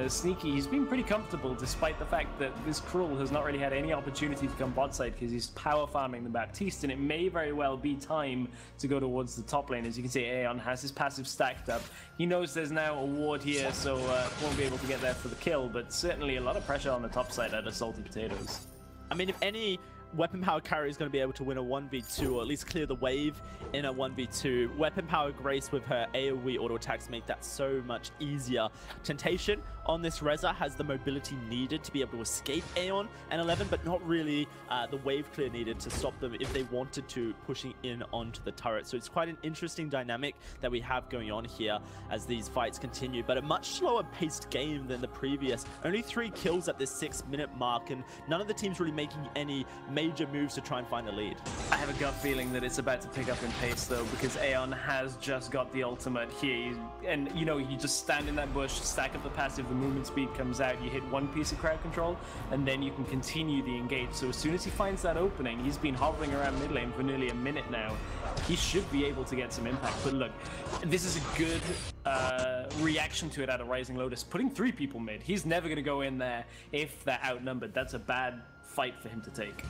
Sneaky, he's been pretty comfortable despite the fact that this Cruel has not really had any opportunity to come bot side because he's power farming the Baptiste, and it may very well be time to go towards the top lane. As you can see, Aeon has his passive stacked up. He knows there's now a ward here, so won't be able to get there for the kill, but certainly a lot of pressure on the top side out of Salty Potatoes. I mean, if any Weapon Power carry is going to be able to win a 1v2, or at least clear the wave in a 1v2. Weapon Power Grace with her AoE auto attacks make that so much easier. Temptation on this Reza has the mobility needed to be able to escape Aeon and 11, but not really the wave clear needed to stop them if they wanted to, pushing in onto the turret. So it's quite an interesting dynamic that we have going on here as these fights continue, but a much slower paced game than the previous. Only 3 kills at this 6-minute mark, and none of the teams really making any major moves to try and find the lead. I have a gut feeling that it's about to pick up in pace though, because Aeon has just got the ultimate here, and you know, you just stand in that bush, stack up the passive, the movement speed comes out, you hit one piece of crowd control, and then you can continue the engage. So as soon as he finds that opening, he's been hovering around mid lane for nearly a minute now, he should be able to get some impact. But look, this is a good reaction to it out of Rising Lotus, putting 3 people mid. He's never going to go in there if they're outnumbered. That's a bad fight for him to take.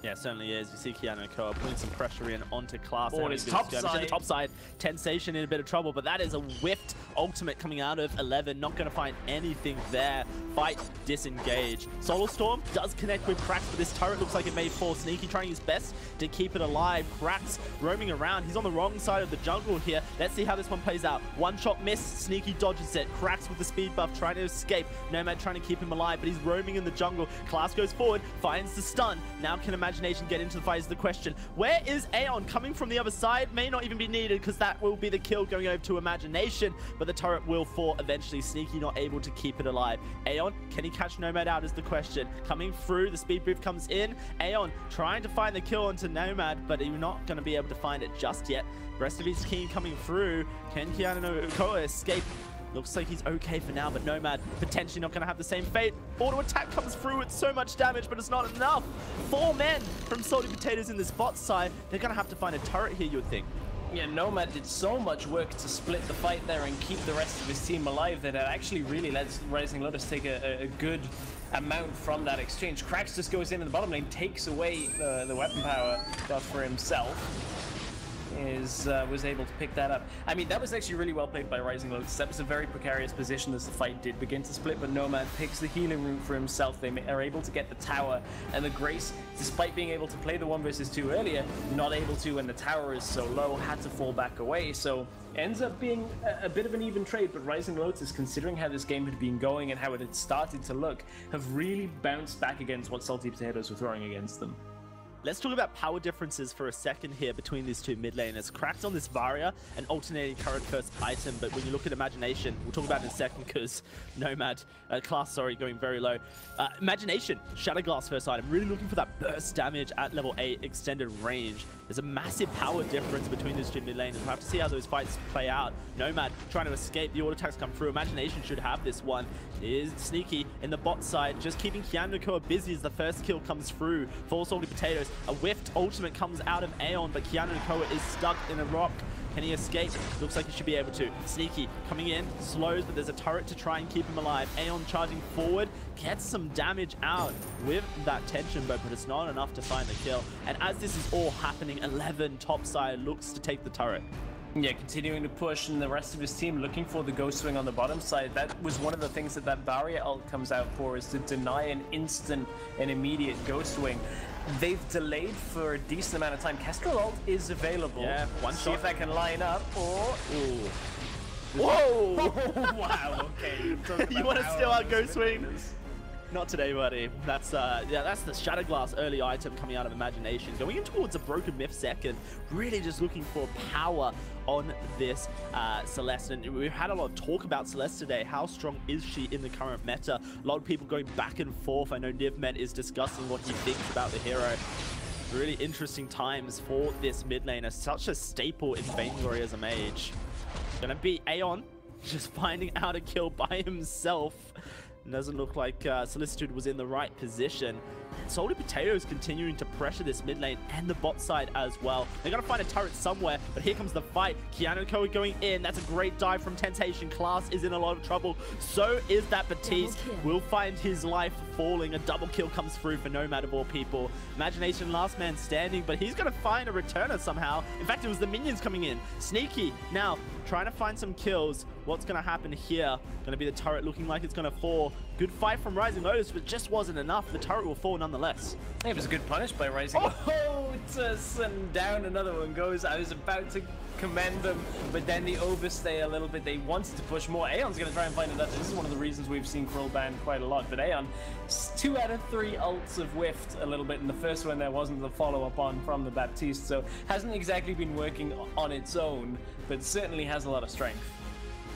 Yeah, it certainly is. You see Keanu Koa putting some pressure in onto Class. Oh, his top side. The top side. Temptation in a bit of trouble, but that is a whiffed ultimate coming out of 11. Not going to find anything there. Fight, disengage. Solar Storm does connect with Cracks, but this turret looks like it may fall. Sneaky trying his best to keep it alive. Cracks roaming around. He's on the wrong side of the jungle here. Let's see how this one plays out. One shot miss. Sneaky dodges it. Cracks with the speed buff trying to escape. Nomad trying to keep him alive, but he's roaming in the jungle. Class goes forward, finds the stun. Now can Imagination get into the fight is the question. Where is Aeon? Coming from the other side may not even be needed, because that will be the kill going over to Imagination, but the turret will fall eventually. Sneaky not able to keep it alive. Aeon, can he catch Nomad out is the question. Coming through, the speed boost comes in. Aeon trying to find the kill onto Nomad, but he's not going to be able to find it just yet. The rest of his team coming through. Can Keanu Koa escape? Looks like he's okay for now, but Nomad potentially not going to have the same fate. Auto attack comes through with so much damage, but it's not enough. 4 men from Salty Potatoes in this bot side. They're going to have to find a turret here, you would think. Yeah, Nomad did so much work to split the fight there and keep the rest of his team alive that it actually really lets Rising Lotus take a good amount from that exchange. Cracks just goes in the bottom lane, takes away the weapon power buff for himself. was able to pick that up. I mean, that was actually really well played by Rising Lotus. That was a very precarious position as the fight did begin to split, but Nomad picks the healing room for himself. They are able to get the tower, and the Grace, despite being able to play the 1 versus 2 earlier, not able to when the tower is so low, had to fall back away. So ends up being a bit of an even trade, but Rising Lotus, considering how this game had been going and how it had started to look, have really bounced back against what Salty Potatoes were throwing against them. Let's talk about power differences for a second here between these two mid laners. Cracked on this Varia, an alternating current first item, but when you look at Imagination, we'll talk about it in a second because Nomad, class, sorry, going very low. Imagination, Shatterglass first item, really looking for that burst damage at level 8 extended range. There's a massive power difference between these two mid laners. We'll have to see how those fights play out. Nomad trying to escape, the auto attacks come through. Imagination should have this one. Is Sneaky in the bot side, just keeping Kianakoa busy as the first kill comes through for Salty Potatoes. A whiffed ultimate comes out of Aeon, but Kianakoa is stuck in a rock. Can he escape? Looks like he should be able to. Sneaky coming in, slows, but there's a turret to try and keep him alive. Aeon charging forward, gets some damage out with that tension bow, but it's not enough to find the kill. And as this is all happening, 11 topside looks to take the turret. Yeah, continuing to push, and the rest of his team looking for the ghost swing on the bottom side. That was one of the things that barrier ult comes out for, is to deny an instant and immediate ghost swing. They've delayed for a decent amount of time. Kestrel ult is available. Yeah, one shot. See if that can line up, or... Ooh. Whoa! Wow, okay. You want to steal our ghost swing? Not today, buddy. That's yeah, that's the Shatterglass early item coming out of Imagination. Going in towards a Broken Myth second, really just looking for power on this Celeste. And we've had a lot of talk about Celeste today. How strong is she in the current meta? A lot of people going back and forth. I know Nivmet is discussing what he thinks about the hero. Really interesting times for this mid laner. Such a staple in Vainglory as a mage. Gonna be Aeon, just finding out a kill by himself. Doesn't look like Solicitude was in the right position. Salty Potatoes continuing to pressure this mid lane and the bot side as well. They're going to find a turret somewhere, but here comes the fight. Kianakoa going in. That's a great dive from Temptation. Class is in a lot of trouble. So is that Batiste. Will find his life falling. A double kill comes through for Nomad of all people. Imagination last man standing, but he's going to find a returner somehow. In fact, it was the minions coming in. Sneaky now trying to find some kills. What's going to happen here? Going to be the turret looking like it's going to fall. Good fight from Rising Lotus, but just wasn't enough. The turret will fall nonetheless. It was a good punish by Rising. Oh, and down another one goes. I was about to commend them, but then the overstay a little bit. They wanted to push more. Aeon's going to try and find another. This is one of the reasons we've seen Krull banned quite a lot, but Aeon, 2 out of 3 ults have whiffed a little bit. In the first one, there wasn't the follow-up on from the Baptiste, so hasn't exactly been working on its own, but certainly has a lot of strength.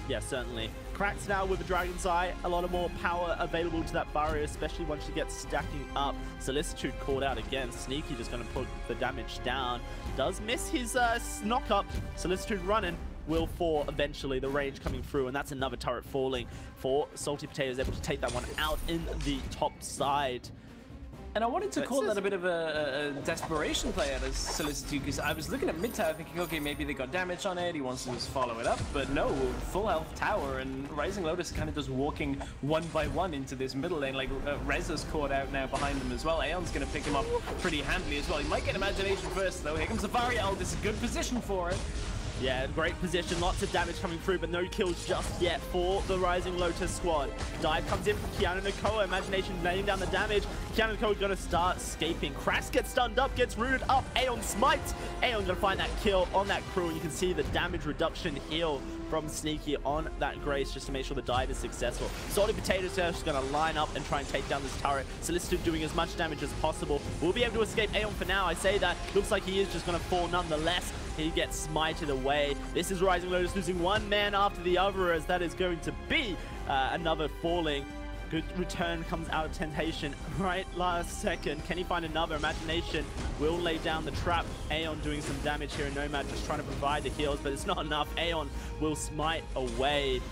Yeah, certainly. Cracks now with a Dragon's Eye. A lot of more power available to that barrier, especially once she gets stacking up. Solicitude called out again. Sneaky just going to put the damage down. Does miss his knock-up. Solicitude running. Will fall eventually. The range coming through, and that's another turret falling for Salty Potatoes, able to take that one out in the top side. And I wanted to call that a bit of a desperation play out of Solicitude, because I was looking at mid tower thinking, okay, maybe they got damage on it, he wants to just follow it up, but no, full health tower, and Rising Lotus kind of just walking one by one into this middle lane, like Reza's caught out now behind them as well. Aeon's going to pick him up pretty handily as well. He might get Imagination first though. Here comes the Varia ult. This is a good position for it. Yeah, great position, lots of damage coming through, but no kills just yet for the Rising Lotus squad. Dive comes in from Kianakoa, Imagination laying down the damage. Kianakoa gonna start escaping. Crash gets stunned up, gets rooted up. Aeon smites. Aeon gonna find that kill on that crew, and you can see the damage reduction heal from Sneaky on that Grace just to make sure the dive is successful. Salty Potatoes are just gonna line up and try and take down this turret. Solicitude doing as much damage as possible. We'll be able to escape Aeon for now. I say that. Looks like he is just gonna fall nonetheless. He gets smited away. This is Rising Lotus losing one man after the other, as that is going to be another falling. Good return comes out of Temptation right last second. Can he find another? Imagination will lay down the trap. Aeon doing some damage here, and Nomad just trying to provide the heals, but it's not enough. Aeon will smite away.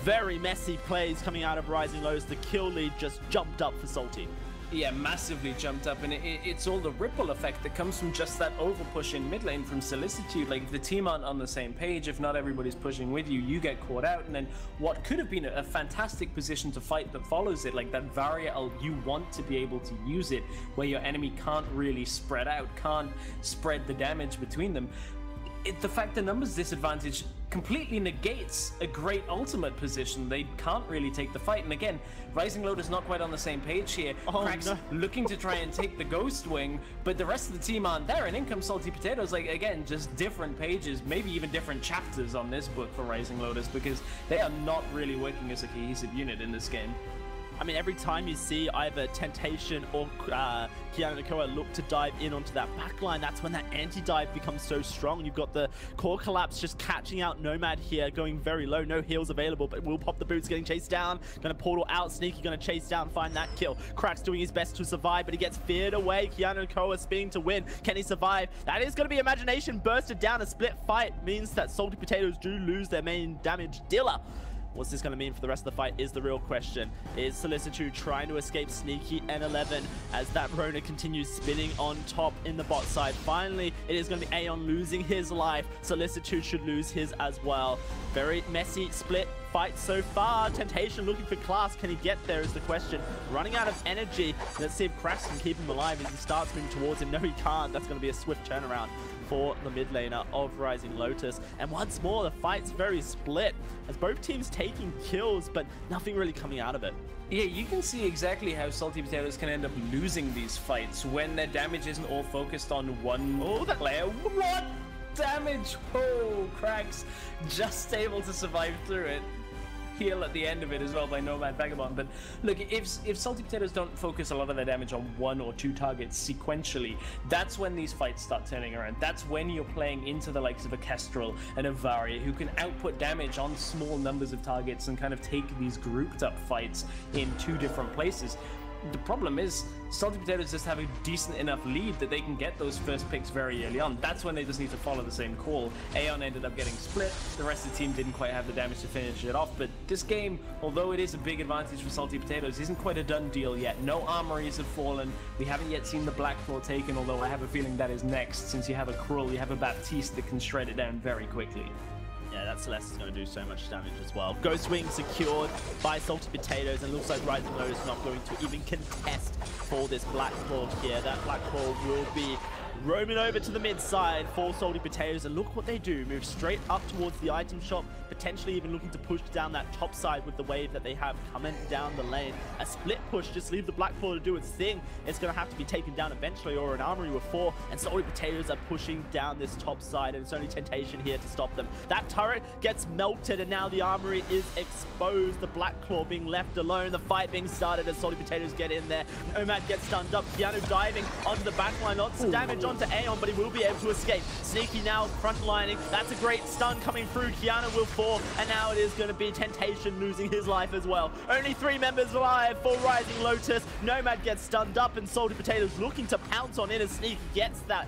Very messy plays coming out of Rising Lotus. The kill lead just jumped up for Salty. Yeah, massively jumped up, and it's all the ripple effect that comes from just that over push in mid lane from Solicitude. Like, if the team aren't on the same page, if not everybody's pushing with you, you get caught out, and then what could have been a fantastic position to fight that follows it, like that Varia ult, you want to be able to use it where your enemy can't really spread out, can't spread the damage between them. the fact the numbers disadvantage completely negates a great ultimate position. They can't really take the fight. And again, Rising Lotus not quite on the same page here. Crack's looking to try and take the Ghost Wing, but the rest of the team aren't there. And in comes Salty Potatoes. Like, again, just different pages, maybe even different chapters on this book for Rising Lotus, because they are not really working as a cohesive unit in this game. I mean, every time you see either Temptation or Keanu Nakoa look to dive in onto that backline, that's when that anti-dive becomes so strong. You've got the core collapse just catching out Nomad here, going very low. No heals available, but will pop the boots, getting chased down. Gonna portal out, Sneaky gonna chase down, find that kill. Crack's doing his best to survive, but he gets feared away. Keanu Nakoa spinning to win. Can he survive? That is gonna be Imagination bursted down. A split fight means that Salty Potatoes do lose their main damage dealer. What's this going to mean for the rest of the fight is the real question. Is Solicitude trying to escape Sneaky and 11 as that Rona continues spinning on top in the bot side? Finally, it is going to be Aeon losing his life. Solicitude should lose his as well. Very messy split fight so far. Temptation looking for class. Can he get there is the question. Running out of energy. Let's see if Cracks can keep him alive as he starts moving towards him. No, he can't. That's going to be a swift turnaround for the mid laner of Rising Lotus. And once more, the fight's very split as both teams taking kills, but nothing really coming out of it. Yeah, you can see exactly how Salty Potatoes can end up losing these fights when their damage isn't all focused on one player. What damage? Oh, Cracks just able to survive through it. Heal at the end of it as well by Nomad Vagabond. But look, if Salty Potatoes don't focus a lot of their damage on one or two targets sequentially, that's when these fights start turning around. That's when you're playing into the likes of a Kestrel and a Varia, who can output damage on small numbers of targets and kind of take these grouped up fights in two different places. The problem is, Salty Potatoes just have a decent enough lead that they can get those first picks very early on. That's when they just need to follow the same call. Aeon ended up getting split. The rest of the team didn't quite have the damage to finish it off. But this game, although it is a big advantage for Salty Potatoes, isn't quite a done deal yet. No armories have fallen. We haven't yet seen the Black Claw taken, although I have a feeling that is next. Since you have a Krull, you have a Baptiste that can shred it down very quickly. Yeah, that Celeste is going to do so much damage as well. Ghost Wing secured by Salty Potatoes, and looks like Rising Lotus not going to even contest for this Black Claw here. That Black Claw will be roaming over to the mid side for Salty Potatoes, and look what they do. Move straight up towards the item shop, potentially even looking to push down that top side with the wave that they have coming down the lane. A split push, just leave the Black Claw to do its thing. It's going to have to be taken down eventually, or an armory with 4, and Salty Potatoes are pushing down this top side, and it's only Temptation here to stop them. That turret gets melted, and now the armory is exposed. The Black Claw being left alone. The fight being started as Salty Potatoes get in there. Nomad gets stunned up. Keanu diving onto the backline. Lots of damage onto Aeon, but he will be able to escape. Sneaky now frontlining. That's a great stun coming through. Keanu will fall, and now it is going to be Temptation losing his life as well. Only 3 members alive for Rising Lotus. Nomad gets stunned up, and Salty Potatoes looking to pounce on in as Sneaky gets that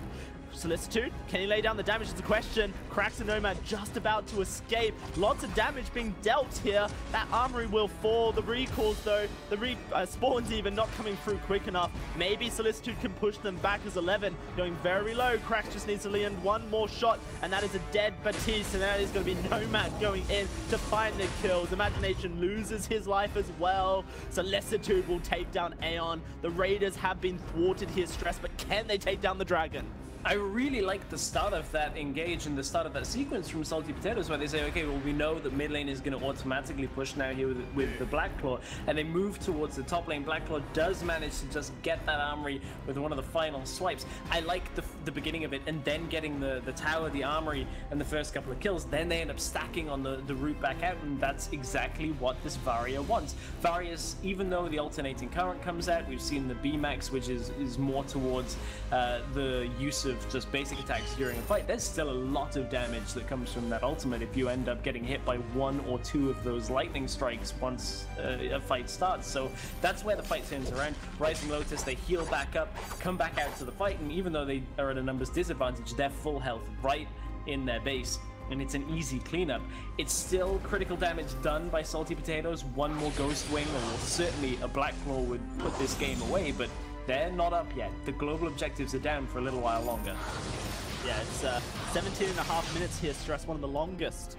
Solicitude. Can he lay down the damage is the question. Cracks and Nomad just about to escape. Lots of damage being dealt here. That armory will fall. The recalls though, the spawns even not coming through quick enough. Maybe Solicitude can push them back as 11 going very low. Cracks just needs to land one more shot, and that is a dead Baptiste, and that is going to be Nomad going in to find the kills. Imagination loses his life as well. Solicitude will take down Aeon. The Raiders have been thwarted here, stressed, but can they take down the Dragon? I really like the start of that engage and the start of that sequence from Salty Potatoes, where they say, okay, well, we know that mid lane is going to automatically push now here with the Black Claw, and they move towards the top lane. Black Claw does manage to just get that armory with one of the final swipes. I like the beginning of it, and then getting the tower, the armory, and the first couple of kills. Then they end up stacking on the route back out, and that's exactly what this Varia wants. Varia's, even though the alternating current comes out, we've seen the B-Max, which is more towards the use of just basic attacks during a fight. There's still a lot of damage that comes from that ultimate if you end up getting hit by 1 or 2 of those lightning strikes once a fight starts. So that's where the fight turns around. Rising Lotus, they heal back up, come back out to the fight, and even though they are at a numbers disadvantage, they're full health right in their base, and it's an easy cleanup. It's still critical damage done by Salty Potatoes. One more Ghost Wing, or certainly a Black Claw would put this game away, but they're not up yet. The global objectives are down for a little while longer. Yeah, it's 17.5 minutes here, Stress, one of the longest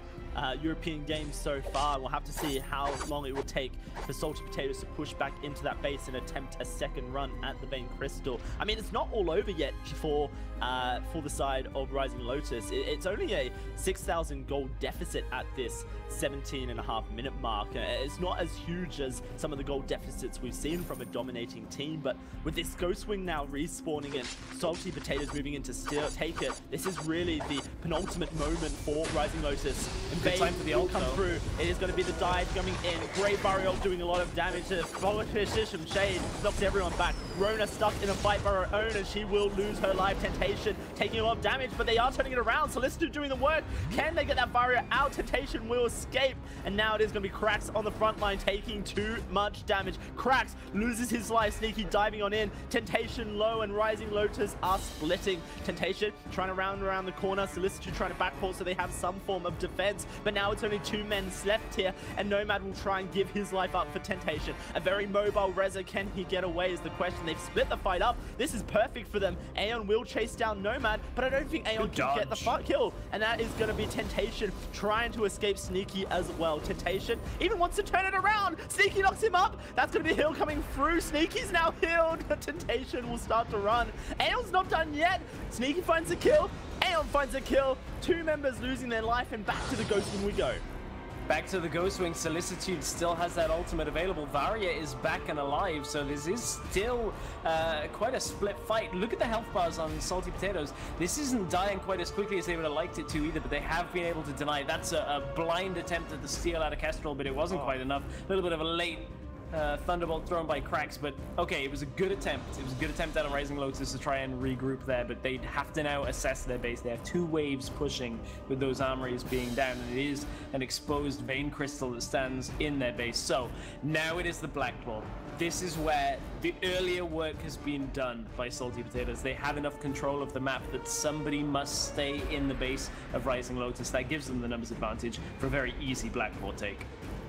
European games so far. We'll have to see how long it will take for Salty Potatoes to push back into that base and attempt a second run at the Vein Crystal. I mean, it's not all over yet for the side of Rising Lotus. It's only a 6,000 gold deficit at this 17.5-minute mark. It's not as huge as some of the gold deficits we've seen from a dominating team, but with this Ghost Wing now respawning and Salty Potatoes moving into Take It, this is really the penultimate moment for Rising Lotus. And Good time for the ult come though. through. It is going to be the dive coming in. Great barrier ult doing a lot of damage to Politician Shade. Knocks everyone back. Rona stuck in a fight by her own, and she will lose her life. Temptation taking a lot of damage, but they are turning it around. Solicitor doing the work. Can they get that barrier out? Temptation will escape, and now it is going to be Krax on the front line taking too much damage. Krax loses his life. Sneaky diving on in. Temptation low, and Rising Lotus are splitting. Temptation trying to round around the corner. Solicitor trying to backport so they have some form of defense, but now it's only 2 men left here, and Nomad will try and give his life up for Temptation. A very mobile Reza. Can he get away is the question. They've split the fight up. This is perfect for them. Aeon will chase down Nomad, but I don't think Aeon can get the kill, and that is going to be Temptation trying to escape Sneaky as well. Temptation even wants to turn it around. Sneaky knocks him up. That's going to be Hill coming through. Sneaky's now healed. Temptation will start to run. Aeon's not done yet. Sneaky finds a kill. Aeon finds a kill. 2 members losing their life, and back to the Ghost Wing we go. Back to the Ghost Wing. Solicitude still has that ultimate available. Varia is back and alive, so this is still quite a split fight. Look at the health bars on Salty Potatoes. This isn't dying quite as quickly as they would have liked it to either, but they have been able to deny. That's a blind attempt at the steal out of Kestrel, but it wasn't quite enough. A little bit of a late Thunderbolt thrown by Krax, but okay, it was a good attempt. It was a good attempt out of Rising Lotus to try and regroup there, but they have to now assess their base. They have 2 waves pushing with those armories being down, and it is an exposed Vein Crystal that stands in their base. So now it is the Black Claw. This is where the earlier work has been done by Salty Potatoes. They have enough control of the map that somebody must stay in the base of Rising Lotus. That gives them the numbers advantage for a very easy Black Claw take.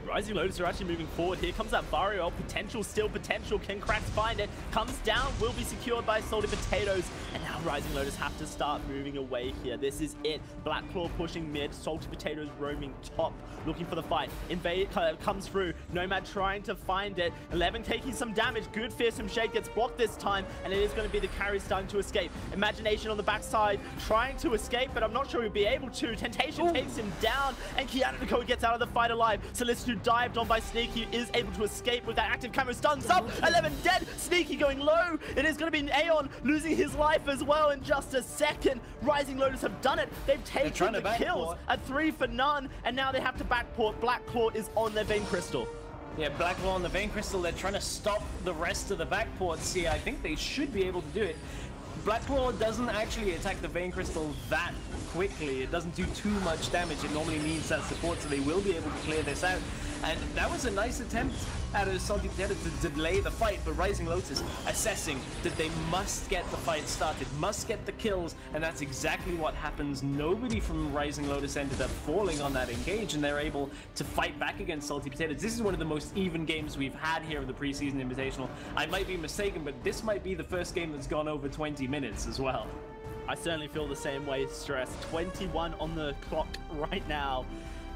Rising Lotus are actually moving forward. Here comes that barrier. Potential, still potential. Can Krax find it? Comes down, will be secured by Salty Potatoes. And now Rising Lotus have to start moving away here. This is it. Black Claw pushing mid. Salty Potatoes roaming top, looking for the fight. Invade comes through. Nomad trying to find it. 11 taking some damage. Good Fearsome Shade gets blocked this time, and it is going to be the carry starting to escape. Imagination on the backside trying to escape, but I'm not sure he'll be able to. Temptation takes him down, and Kianako gets out of the fight alive. Solicitor dived on by Sneaky, is able to escape with that active camo stun sub. 11 dead. Sneaky going low. It is going to be Aeon losing his life as well in just a second. Rising Lotus have done it. They've taken the kills. A 3 for none, and now they have to backport. Black Claw is on their Vein Crystal. Yeah, Black Claw on the Vein Crystal. They're trying to stop the rest of the backports here. I think they should be able to do it. Black Claw doesn't actually attack the Vein Crystal that quickly. It doesn't do too much damage. It normally needs that support, so they will be able to clear this out. And that was a nice attempt out of Salty Potato to delay the fight, but Rising Lotus assessing that they must get the fight started, must get the kills, and that's exactly what happens. Nobody from Rising Lotus ended up falling on that engage, and they're able to fight back against Salty Potatoes. This is one of the most even games we've had here of the preseason Invitational. I might be mistaken, but this might be the first game that's gone over 20 minutes as well. I certainly feel the same way, Stress. 21 on the clock right now,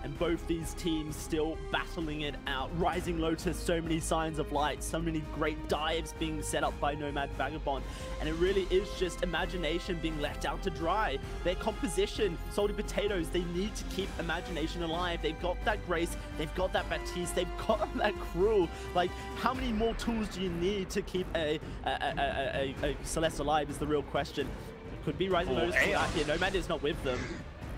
and both these teams still battling it out. Rising Lotus, so many signs of light, so many great dives being set up by Nomad Vagabond, and it really is just Imagination being left out to dry. Their composition, Salty Potatoes, they need to keep Imagination alive. They've got that Grace, they've got that Baptiste, they've got that Cruel. Like, how many more tools do you need to keep a Celeste alive is the real question. It could be Rising Lotus out here. Nomad is not with them.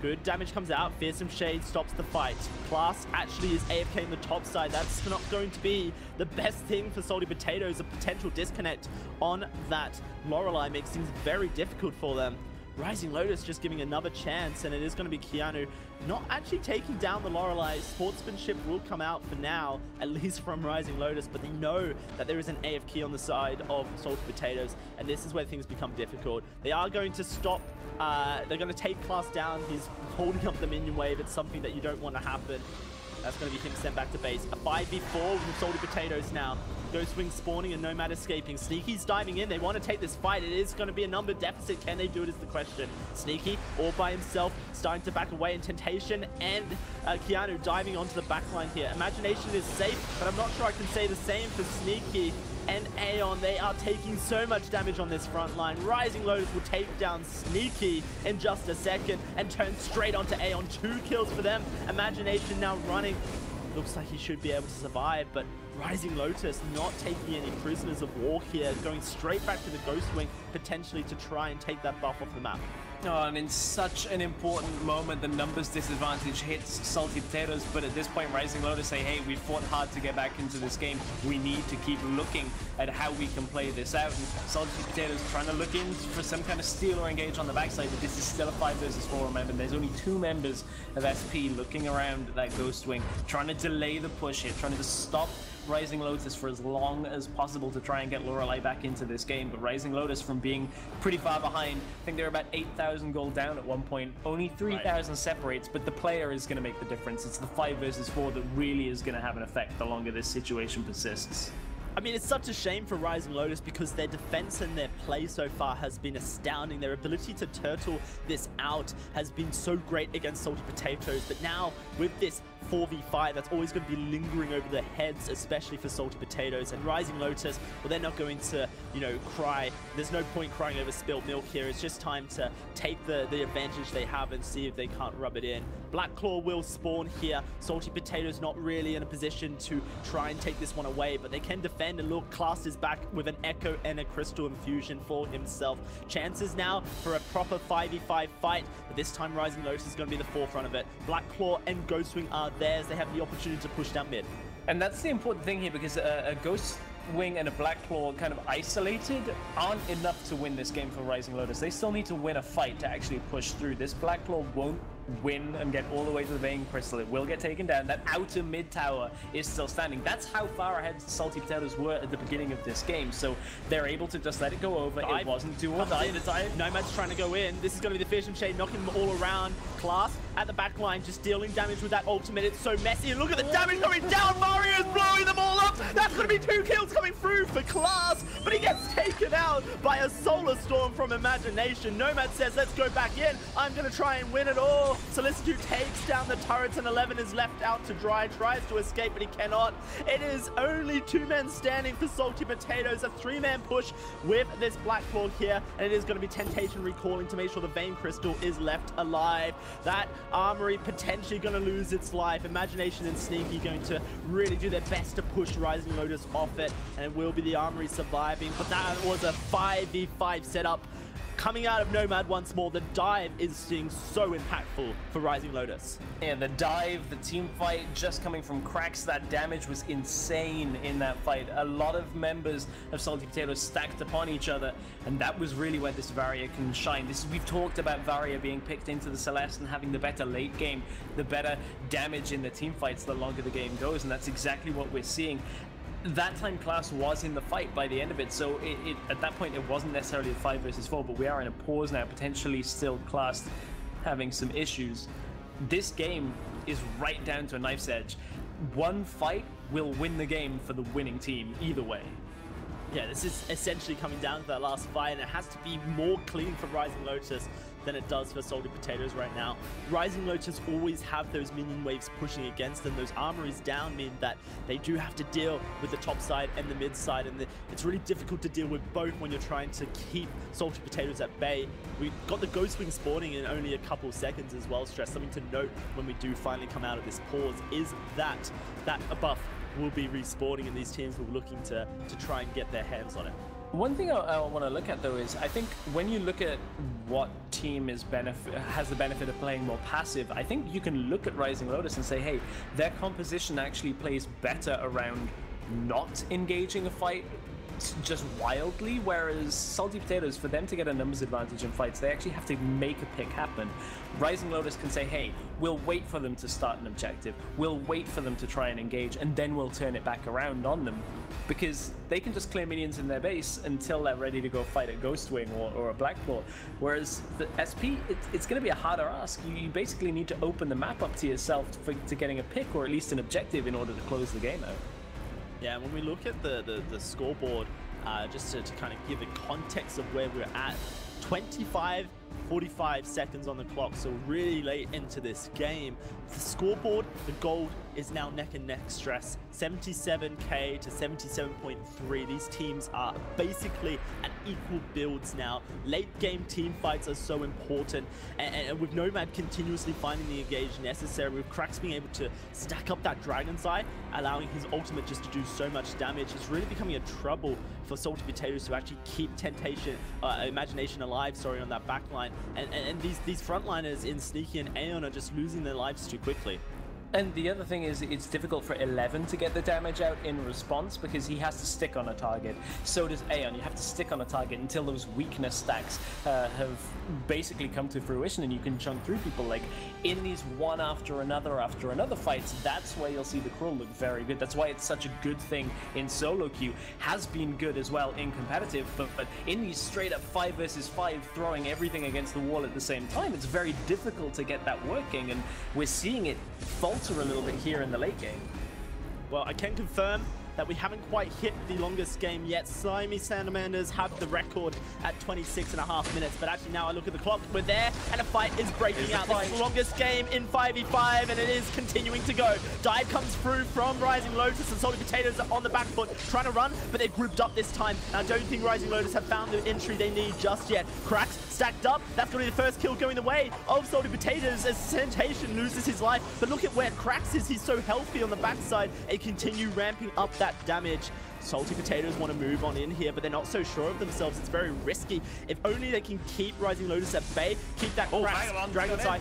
Good damage comes out. Fearsome Shade stops the fight. Class actually is AFK in the top side. That's not going to be the best thing for Salty Potatoes. A potential disconnect on that Lorelei makes things very difficult for them. Rising Lotus just giving another chance, and it is going to be Keanu not actually taking down the Lorelei. Sportsmanship will come out for now, at least from Rising Lotus, but they know that there is an AFK on the side of Salty Potatoes, and this is where things become difficult. They are going to stop, they're going to take Class down. He's holding up the minion wave. It's something that you don't want to happen. That's going to be him sent back to base. A 5v4 with Salty Potatoes now. Ghost Wing spawning and Nomad escaping. Sneaky's diving in. They want to take this fight. It is going to be a number deficit. Can they do it is the question. Sneaky all by himself, starting to back away in Temptation and Keanu diving onto the backline here. Imagination is safe, but I'm not sure I can say the same for Sneaky and Aeon. They are taking so much damage on this front line. Rising Lotus will take down Sneaky in just a second and turn straight onto Aeon. 2 kills for them. Imagination now running. Looks like he should be able to survive, but Rising Lotus not taking any prisoners of war here, going straight back to the Ghost Wing, potentially to try and take that buff off the map. Oh, and in such an important moment, the numbers disadvantage hits Salty Potatoes, but at this point, Rising Lotus say, hey, we fought hard to get back into this game. We need to keep looking at how we can play this out. And Salty Potatoes trying to look in for some kind of steal or engage on the backside, but this is still a 5 versus 4, remember. There's only 2 members of SP looking around that Ghost Wing, trying to delay the push here, trying to stop Rising Lotus for as long as possible to try and get Lorelei back into this game. But Rising Lotus, from being pretty far behind, I think they're about 8,000 gold down at one point. Only 3,000 separates, but the player is going to make the difference. It's the 5 versus 4 that really is going to have an effect the longer this situation persists. I mean, it's such a shame for Rising Lotus because their defense and their play so far has been astounding. Their ability to turtle this out has been so great against Salty Potatoes, but now with this 4v5, that's always going to be lingering over their heads, especially for Salty Potatoes. And Rising Lotus, well, they're not going to, you know, cry. There's no point crying over spilled milk here. It's just time to take the advantage they have and see if they can't rub it in. Black Claw will spawn here. Salty Potatoes not really in a position to try and take this one away, but they can defend. And look, Class is back with an Echo and a Crystal Infusion for himself. Chances now for a proper 5v5 fight, but this time Rising Lotus is going to be the forefront of it. Black Claw and Ghost Wing are theirs. They have the opportunity to push down mid. And that's the important thing here, because a Ghost Wing and a Black Claw kind of isolated aren't enough to win this game for Rising Lotus. They still need to win a fight to actually push through. This Black Claw won't win and get all the way to the Vein Crystal. It will get taken down. That outer mid tower is still standing. That's how far ahead Salty Potatoes were at the beginning of this game. So they're able to just let it go over. It wasn't do or die. Nomad's trying to go in. This is going to be the Fish and Shade, knocking them all around. Class at the back line, just dealing damage with that ultimate. It's so messy. And look at the damage coming down. Mario's blowing them all up. That's going to be 2 kills coming through for Class, but he gets taken out by a Solar Storm from Imagination. Nomad says, let's go back in. I'm going to try and win it all. Solicitude takes down the turrets and 11 is left out to dry. Tries to escape, but he cannot. It is only 2 men standing for Salty Potatoes. A 3-man push with this Black Claw here, and it is going to be Temptation recalling to make sure the Vein Crystal is left alive. That Armory potentially going to lose its life. Imagination and Sneaky going to really do their best to push Rising Lotus off it, and it will be the Armory surviving. But that was a 5v5 setup. Coming out of Nomad once more, the dive is seeing so impactful for Rising Lotus. Yeah, the dive, the team fight, just coming from cracks. That damage was insane in that fight. A lot of members of Salty Potatoes stacked upon each other, and that was really where this Varia can shine. We've talked about Varia being picked into the Celeste and having the better late game, the better damage in the team fights the longer the game goes, and that's exactly what we're seeing. That time Class was in the fight by the end of it, so at that point it wasn't necessarily a 5 versus 4, but we are in a pause now, potentially still Class having some issues. This game is right down to a knife's edge. One fight will win the game for the winning team either way. Yeah, this is essentially coming down to that last fight, and it has to be more clean for Rising Lotus than it does for Salty Potatoes right now. Rising Lotus always have those minion waves pushing against them. Those armories down mean that they do have to deal with the top side and the mid side, and it's really difficult to deal with both when you're trying to keep Salty Potatoes at bay. We got the Ghost Wing spawning in only a couple seconds as well, Stress. Something to note when we do finally come out of this pause is that a buff will be respawning, and these teams will be looking to try and get their hands on it. One thing I want to look at, though, is I think when you look at what team has the benefit of playing more passive, I think you can look at Rising Lotus and say, hey, their composition actually plays better around not engaging a fight just wildly, whereas Salty Potatoes, for them to get a numbers advantage in fights, they actually have to make a pick happen. Rising Lotus can say, hey, we'll wait for them to start an objective, we'll wait for them to try and engage, and then we'll turn it back around on them, because they can just clear minions in their base until they're ready to go fight a Ghostwing or a Blackclaw. Whereas the SP, it's going to be a harder ask. You basically need to open the map up to yourself to getting a pick, or at least an objective, in order to close the game out. Yeah, when we look at the scoreboard, just to kind of give a context of where we're at, 45 seconds on the clock, so really late into this game. The scoreboard, the gold is now neck and neck stress. 77k to 77.3. These teams are basically at equal builds now. Late game team fights are so important, and with Nomad continuously finding the engage necessary, with Krax being able to stack up that Dragon's Eye, allowing his ultimate just to do so much damage, it's really becoming a trouble for Salty Potatoes to actually keep Imagination alive, sorry, on that back line. And these frontliners in Sneaky and Aeon are just losing their lives too quickly. And the other thing is, it's difficult for 11 to get the damage out in response because he has to stick on a target. So does Aeon. You have to stick on a target until those weakness stacks have basically come to fruition, and you can chunk through people. Like in these one after another fights, that's where you'll see the Cruel look very good. That's why it's such a good thing in solo queue. Has been good as well in competitive, but in these straight up 5 versus 5, throwing everything against the wall at the same time, it's very difficult to get that working, and we're seeing it falter a little bit here in the late game. Well, I can confirm that we haven't quite hit the longest game yet. Slimy Salamanders have the record at 26.5 minutes, but actually now I look at the clock, we're there, and a fight is breaking out. This is the longest game in 5v5, and it is continuing to go. Dive comes through from Rising Lotus, and Salty Potatoes are on the back foot, trying to run, but they're grouped up this time. And I don't think Rising Lotus have found the entry they need just yet. Cracks stacked up, that's going to be the first kill going the way of Salty Potatoes as Temptation loses his life. But look at where Cracks is, he's so healthy on the backside, and continue ramping up that damage. Salty Potatoes want to move on in here, but they're not so sure of themselves. It's very risky. If only they can keep Rising Lotus at bay, keep that Dragon's Eye.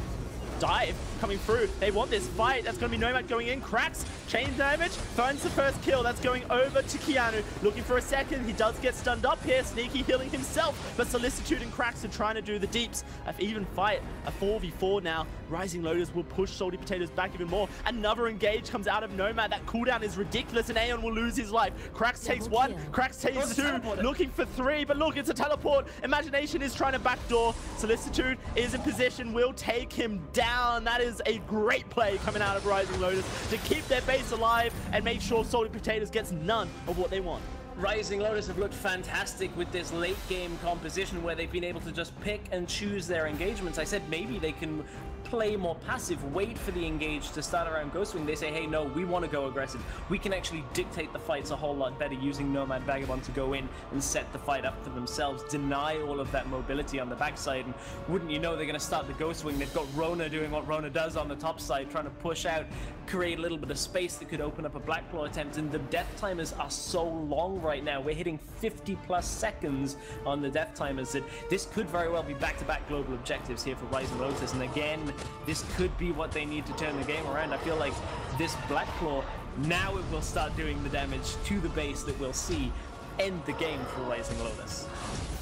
Dive coming through. They want this fight. That's going to be Nomad going in. Cracks, chain damage, finds the first kill. That's going over to Keanu. Looking for a second. He does get stunned up here. Sneaky healing himself, but Solicitude and Cracks are trying to do the deeps. An even fight, a 4v4 now. Rising Lotus will push Salty Potatoes back even more. Another engage comes out of Nomad. That cooldown is ridiculous, and Aeon will lose his life. Cracks takes one. Cracks takes two. Looking for three, but look, it's a teleport. Imagination is trying to backdoor. Solicitude is in position, will take him down. That is a great play coming out of Rising Lotus to keep their base alive and make sure Salty Potatoes gets none of what they want. Rising Lotus have looked fantastic with this late game composition where they've been able to just pick and choose their engagements. I said maybe they can play more passive, wait for the engage to start around Ghostwing. They say, hey, no, we want to go aggressive. We can actually dictate the fights a whole lot better using Nomad Vagabond to go in and set the fight up for themselves, deny all of that mobility on the backside, and wouldn't you know, they're going to start the Ghostwing. They've got Rona doing what Rona does on the top side, trying to push out, create a little bit of space that could open up a Blackclaw attempt, and the death timers are so long right now. We're hitting 50+ seconds on the death timers that this could very well be back-to-back global objectives here for Rising Lotus, and again, this could be what they need to turn the game around. I feel like this Blackclaw, now it will start doing the damage to the base that we'll see end the game for Rising Lotus.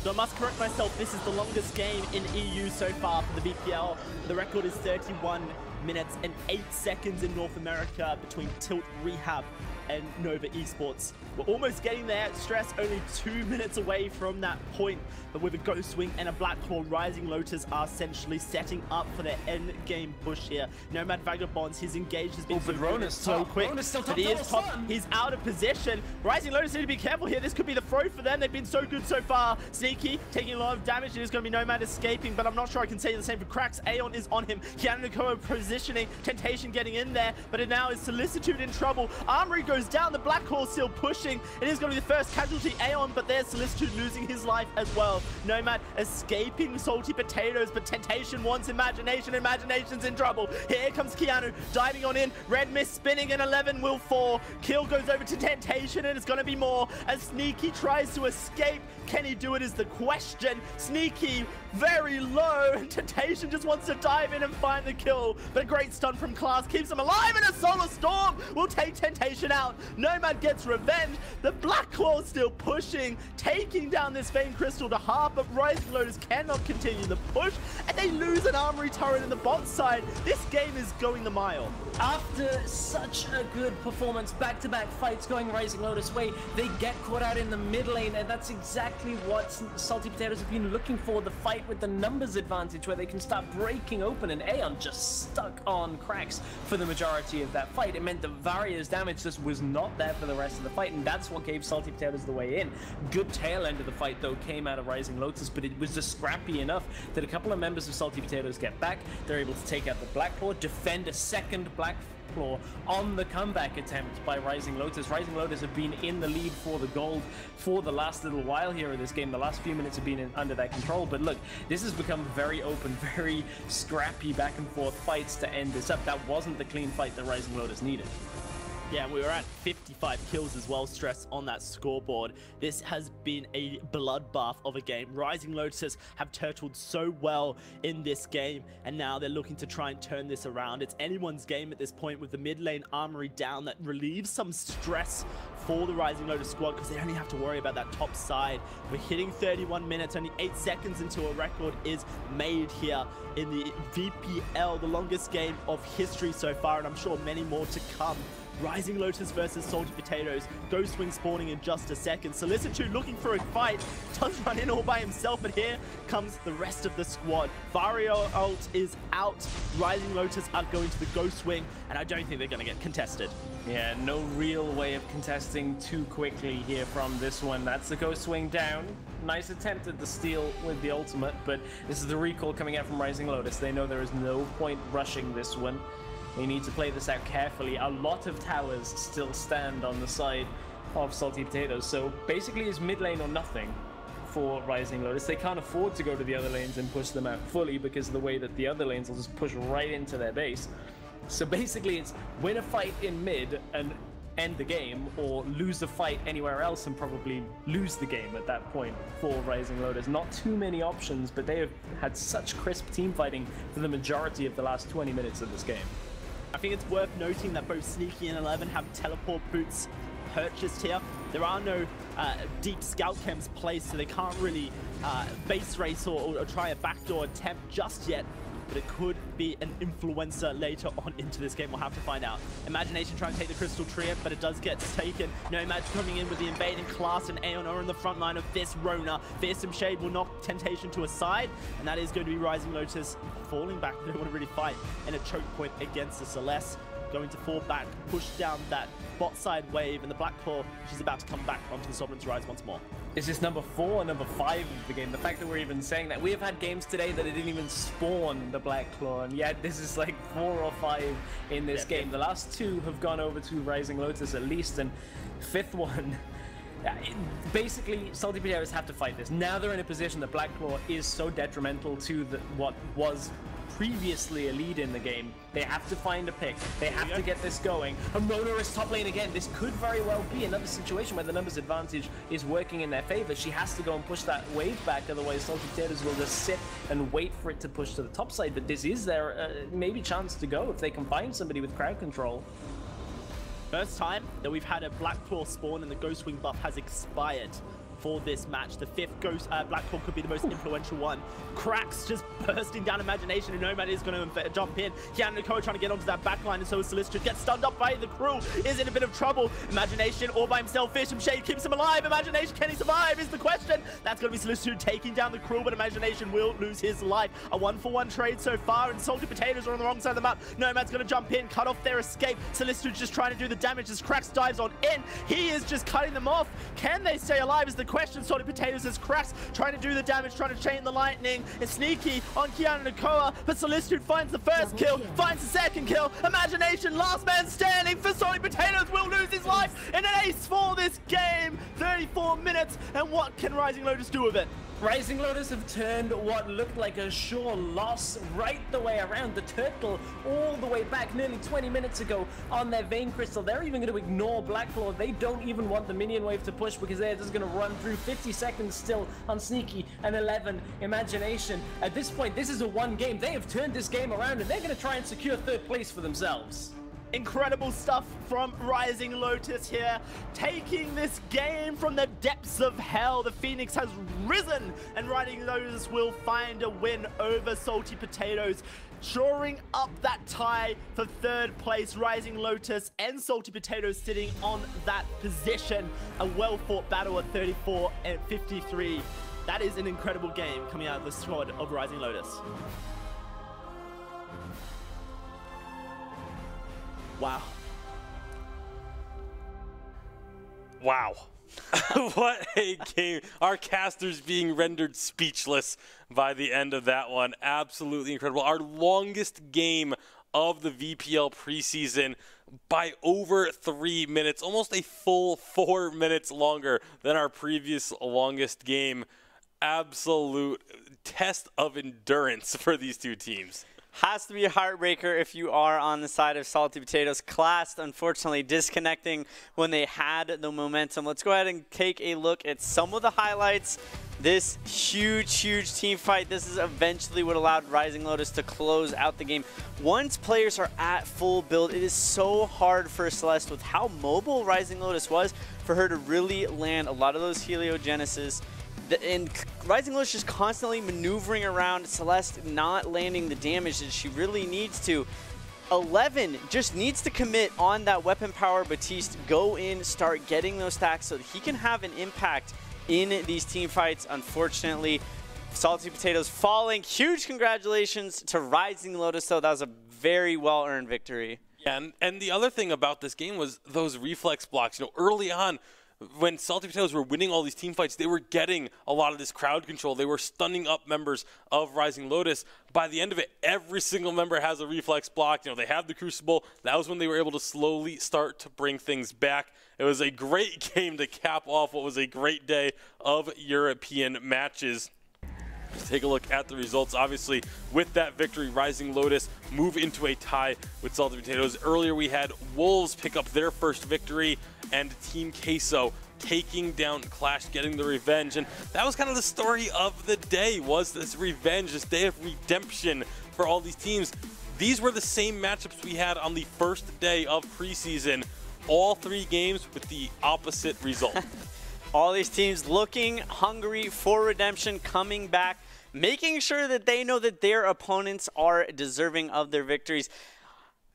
So I must correct myself, this is the longest game in EU so far for the VPL. The record is 31 minutes and 8 seconds in North America between Tilt Rehab and Nova Esports. We're almost getting there. Stress only 2 minutes away from that point, but with a Ghostwing and a Blackclaw, Rising Lotus are essentially setting up for their end game push here. Nomad Vagabonds, his engage has been so quick, but he is top. He's out of position. Rising Lotus need to be careful here. This could be the throw for them. They've been so good so far. Sneaky taking a lot of damage. It is going to be Nomad escaping, but I'm not sure I can say the same for Cracks. Aeon is on him. Keanu Nakoa positioning. Temptation getting in there, but it now is Solicitude in trouble. Armory goes down. The Blackclaw still pushing. It is going to be the first casualty, Aeon, but there's Solicitude losing his life as well. Nomad escaping Salty Potatoes, but Temptation wants Imagination. Imagination's in trouble. Here comes Keanu diving on in. Red Mist spinning, and 11 will fall. Kill goes over to Temptation, and it's going to be more as Sneaky tries to escape. Can he do it is the question. Sneaky very low, and Temptation just wants to dive in and find the kill, but a great stun from Class keeps him alive, and a Solar Storm will take Temptation out. Nomad gets revenge. The Black Claw still pushing, taking down this Vein Crystal to half, but Rising Lotus cannot continue the push, and they lose an Armory turret in the bot side. This game is going the mile. After such a good performance, back-to-back fights going Rising Lotus' way, they get caught out in the mid lane, and that's exactly what Salty Potatoes have been looking for, the fight with the numbers advantage, where they can start breaking open, and Aeon just stuck on cracks for the majority of that fight. It meant the Vario's damage just was not there for the rest of the fight, and that's what gave Salty Potatoes the way in. Good tail end of the fight, though, came out of Rising Lotus, but it was just scrappy enough that a couple of members of Salty Potatoes get back. They're able to take out the Black Claw, defend a second Black Claw on the comeback attempt by Rising Lotus. Rising Lotus have been in the lead for the gold for the last little while here in this game. The last few minutes have been under their control, but look, this has become very open, very scrappy back and forth fights to end this up. That wasn't the clean fight that Rising Lotus needed. Yeah, we were at 55 kills as well, Stress, on that scoreboard. This has been a bloodbath of a game. Rising Lotus have turtled so well in this game, and now they're looking to try and turn this around. It's anyone's game at this point with the mid lane Armory down. That relieves some stress for the Rising Lotus squad because they only have to worry about that top side. We're hitting 31 minutes, only 8 seconds until a record is made here in the VPL, the longest game of history so far, and I'm sure many more to come. Rising Lotus versus Salty Potatoes. Ghost Wing spawning in just a second. Solicitude looking for a fight. Does run in all by himself, but here comes the rest of the squad. Vario ult is out. Rising Lotus are going to the Ghost Wing, and I don't think they're going to get contested. Yeah, no real way of contesting too quickly here from this one. That's the Ghost Wing down. Nice attempt at the steal with the ultimate, but this is the recall coming out from Rising Lotus. They know there is no point rushing this one. They need to play this out carefully. A lot of towers still stand on the side of Salty Potatoes, so basically it's mid lane or nothing for Rising Lotus. They can't afford to go to the other lanes and push them out fully because of the way that the other lanes will just push right into their base. So basically it's win a fight in mid and end the game, or lose the fight anywhere else and probably lose the game at that point for Rising Lotus. Not too many options, but they have had such crisp team fighting for the majority of the last 20 minutes of this game. I think it's worth noting that both Sneaky and 11 have teleport boots purchased here. There are no deep scout chems placed, so they can't really base race or try a backdoor attempt just yet. But it could be an influencer later on into this game. We'll have to find out. Imagination trying to take the Crystal Trio, but it does get taken. Nomad coming in with the invading Class, and Aeon are in the front line of this Rona. Fearsome Shade will knock Temptation to a side, and that is going to be Rising Lotus falling back. They don't want to really fight in a choke point against the Celeste. Going to fall back, push down that bot side wave, and the Black Claw, she's about to come back onto the Sovereign's Rise once more. Is this number 4 or number 5 of the game? The fact that we're even saying that. We have had games today that it didn't even spawn the Black Claw, and yet this is like 4 or 5 in this game. The last 2 have gone over to Rising Lotus at least, and 5th one... Basically, Salty Potatoes have to fight this. Now they're in a position that Black Claw is so detrimental to what was previously a lead in the game. They have to find a pick. They have to get this going. And Rona is top lane again. This could very well be another situation where the numbers advantage is working in their favor. She has to go and push that wave back, otherwise Salty Potatoes will just sit and wait for it to push to the top side. But this is their maybe chance to go if they can find somebody with crowd control. First time that we've had a Black Claw spawn and the Ghost Wing buff has expired for this match. The 5th Black Claw could be the most influential one. Cracks just bursting down Imagination, and Nomad is going to jump in. Kiana Nakoa trying to get onto that backline, and so is Solicitude. Gets stunned up by the crew. Is in a bit of trouble. Imagination all by himself. Fearsome Shade keeps him alive. Imagination, can he survive is the question. That's going to be Solicitude taking down the crew, but Imagination will lose his life. A 1-for-1 trade so far, and Salty Potatoes are on the wrong side of the map. Nomad's going to jump in, cut off their escape. Solicitude's just trying to do the damage as Cracks dives on in. He is just cutting them off. Can they stay alive is the question. Salty Potatoes as Cracks trying to do the damage, trying to chain the lightning. It's Sneaky on Kiana Nakoa, but Solicitude finds the first kill, finds the second kill. Imagination, last man standing for Salty Potatoes, will lose his life in an ace for this game. 34 minutes, and what can Rising Lotus do with it? Rising Lotus have turned what looked like a sure loss right the way around. The turtle all the way back nearly 20 minutes ago on their Vein Crystal. They're even going to ignore Black Claw. They don't even want the minion wave to push because they're just going to run run through. 50 seconds still on Sneaky and 11 Imagination. At this point, this is a one game. They have turned this game around and they're going to try and secure third place for themselves. Incredible stuff from Rising Lotus here, taking this game from the depths of hell. The Phoenix has risen, and Rising Lotus will find a win over Salty Potatoes, shoring up that tie for third place. Rising Lotus and Salty Potatoes sitting on that position. A well-fought battle at 34 and 53. That is an incredible game coming out of the squad of Rising Lotus. Wow. Wow. What a game. Our casters being rendered speechless by the end of that one. Absolutely incredible. Our longest game of the VPL preseason by over 3 minutes, almost a full 4 minutes longer than our previous longest game. Absolute test of endurance for these two teams. Has to be a heartbreaker if you are on the side of Salty Potatoes. Class, unfortunately, disconnecting when they had the momentum. Let's go ahead and take a look at some of the highlights. This huge team fight. This is eventually what allowed Rising Lotus to close out the game. Once players are at full build, it is so hard for Celeste, with how mobile Rising Lotus was, for her to really land a lot of those heliogenesis. And Rising Lotus just constantly maneuvering around, Celeste not landing the damage that she really needs to. 11 just needs to commit on that weapon power. Batiste, go in, start getting those stacks so that he can have an impact in these team fights. Unfortunately, Salty Potatoes falling. Huge congratulations to Rising Lotus, though. That was a very well-earned victory. Yeah, and the other thing about this game was those reflex blocks. You know, early on, when Salty Potatoes were winning all these team fights, they were getting a lot of this crowd control. They were stunning up members of Rising Lotus. By the end of it, every single member has a reflex block. You know, they have the Crucible. That was when they were able to slowly start to bring things back. It was a great game to cap off what was a great day of European matches. Let's take a look at the results. Obviously, with that victory, Rising Lotus move into a tie with Salty Potatoes. Earlier, we had Wolves pick up their first victory, and Team Queso taking down Clash, getting the revenge. And that was kind of the story of the day, was this revenge, this day of redemption for all these teams. These were the same matchups we had on the first day of preseason. All 3 games with the opposite result. All these teams looking hungry for redemption, coming back, making sure that they know that their opponents are deserving of their victories.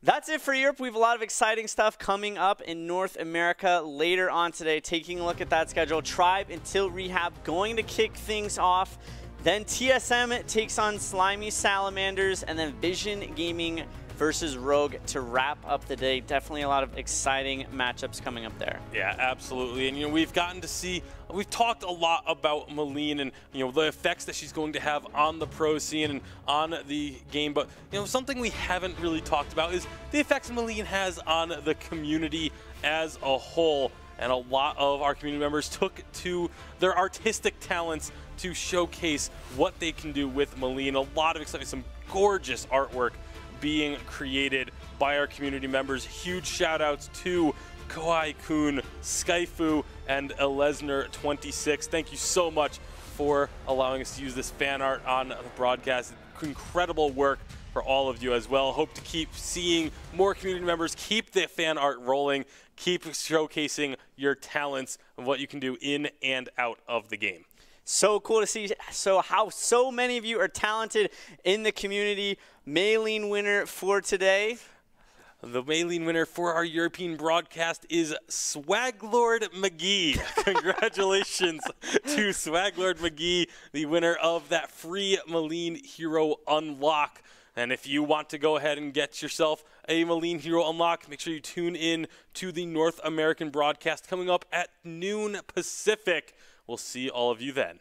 That's it for Europe. We have a lot of exciting stuff coming up in North America later on today. Taking a look at that schedule, Tribe until Rehab going to kick things off. Then TSM takes on Slimy Salamanders, and then Vision Gaming versus Rogue to wrap up the day. Definitely a lot of exciting matchups coming up there. Yeah, absolutely. And, you know, we've gotten to see, we've talked a lot about Malene and, you know, the effects that she's going to have on the pro scene and on the game. But, you know, something we haven't really talked about is the effects Malene has on the community as a whole. And a lot of our community members took to their artistic talents to showcase what they can do with Malene. A lot of exciting, some gorgeous artwork being created by our community members. Huge shout outs to Kawhi-kun, Skyfu, and Elesner26. Thank you so much for allowing us to use this fan art on the broadcast. Incredible work for all of you as well. Hope to keep seeing more community members. Keep the fan art rolling. Keep showcasing your talents and what you can do in and out of the game. So cool to see how so many of you are talented in the community. Maylene winner for today. The Maylene winner for our European broadcast is Swaglord McGee. Congratulations to Swaglord McGee, the winner of that free Malene Hero Unlock. And if you want to go ahead and get yourself a Malene Hero Unlock, make sure you tune in to the North American broadcast coming up at noon Pacific. We'll see all of you then.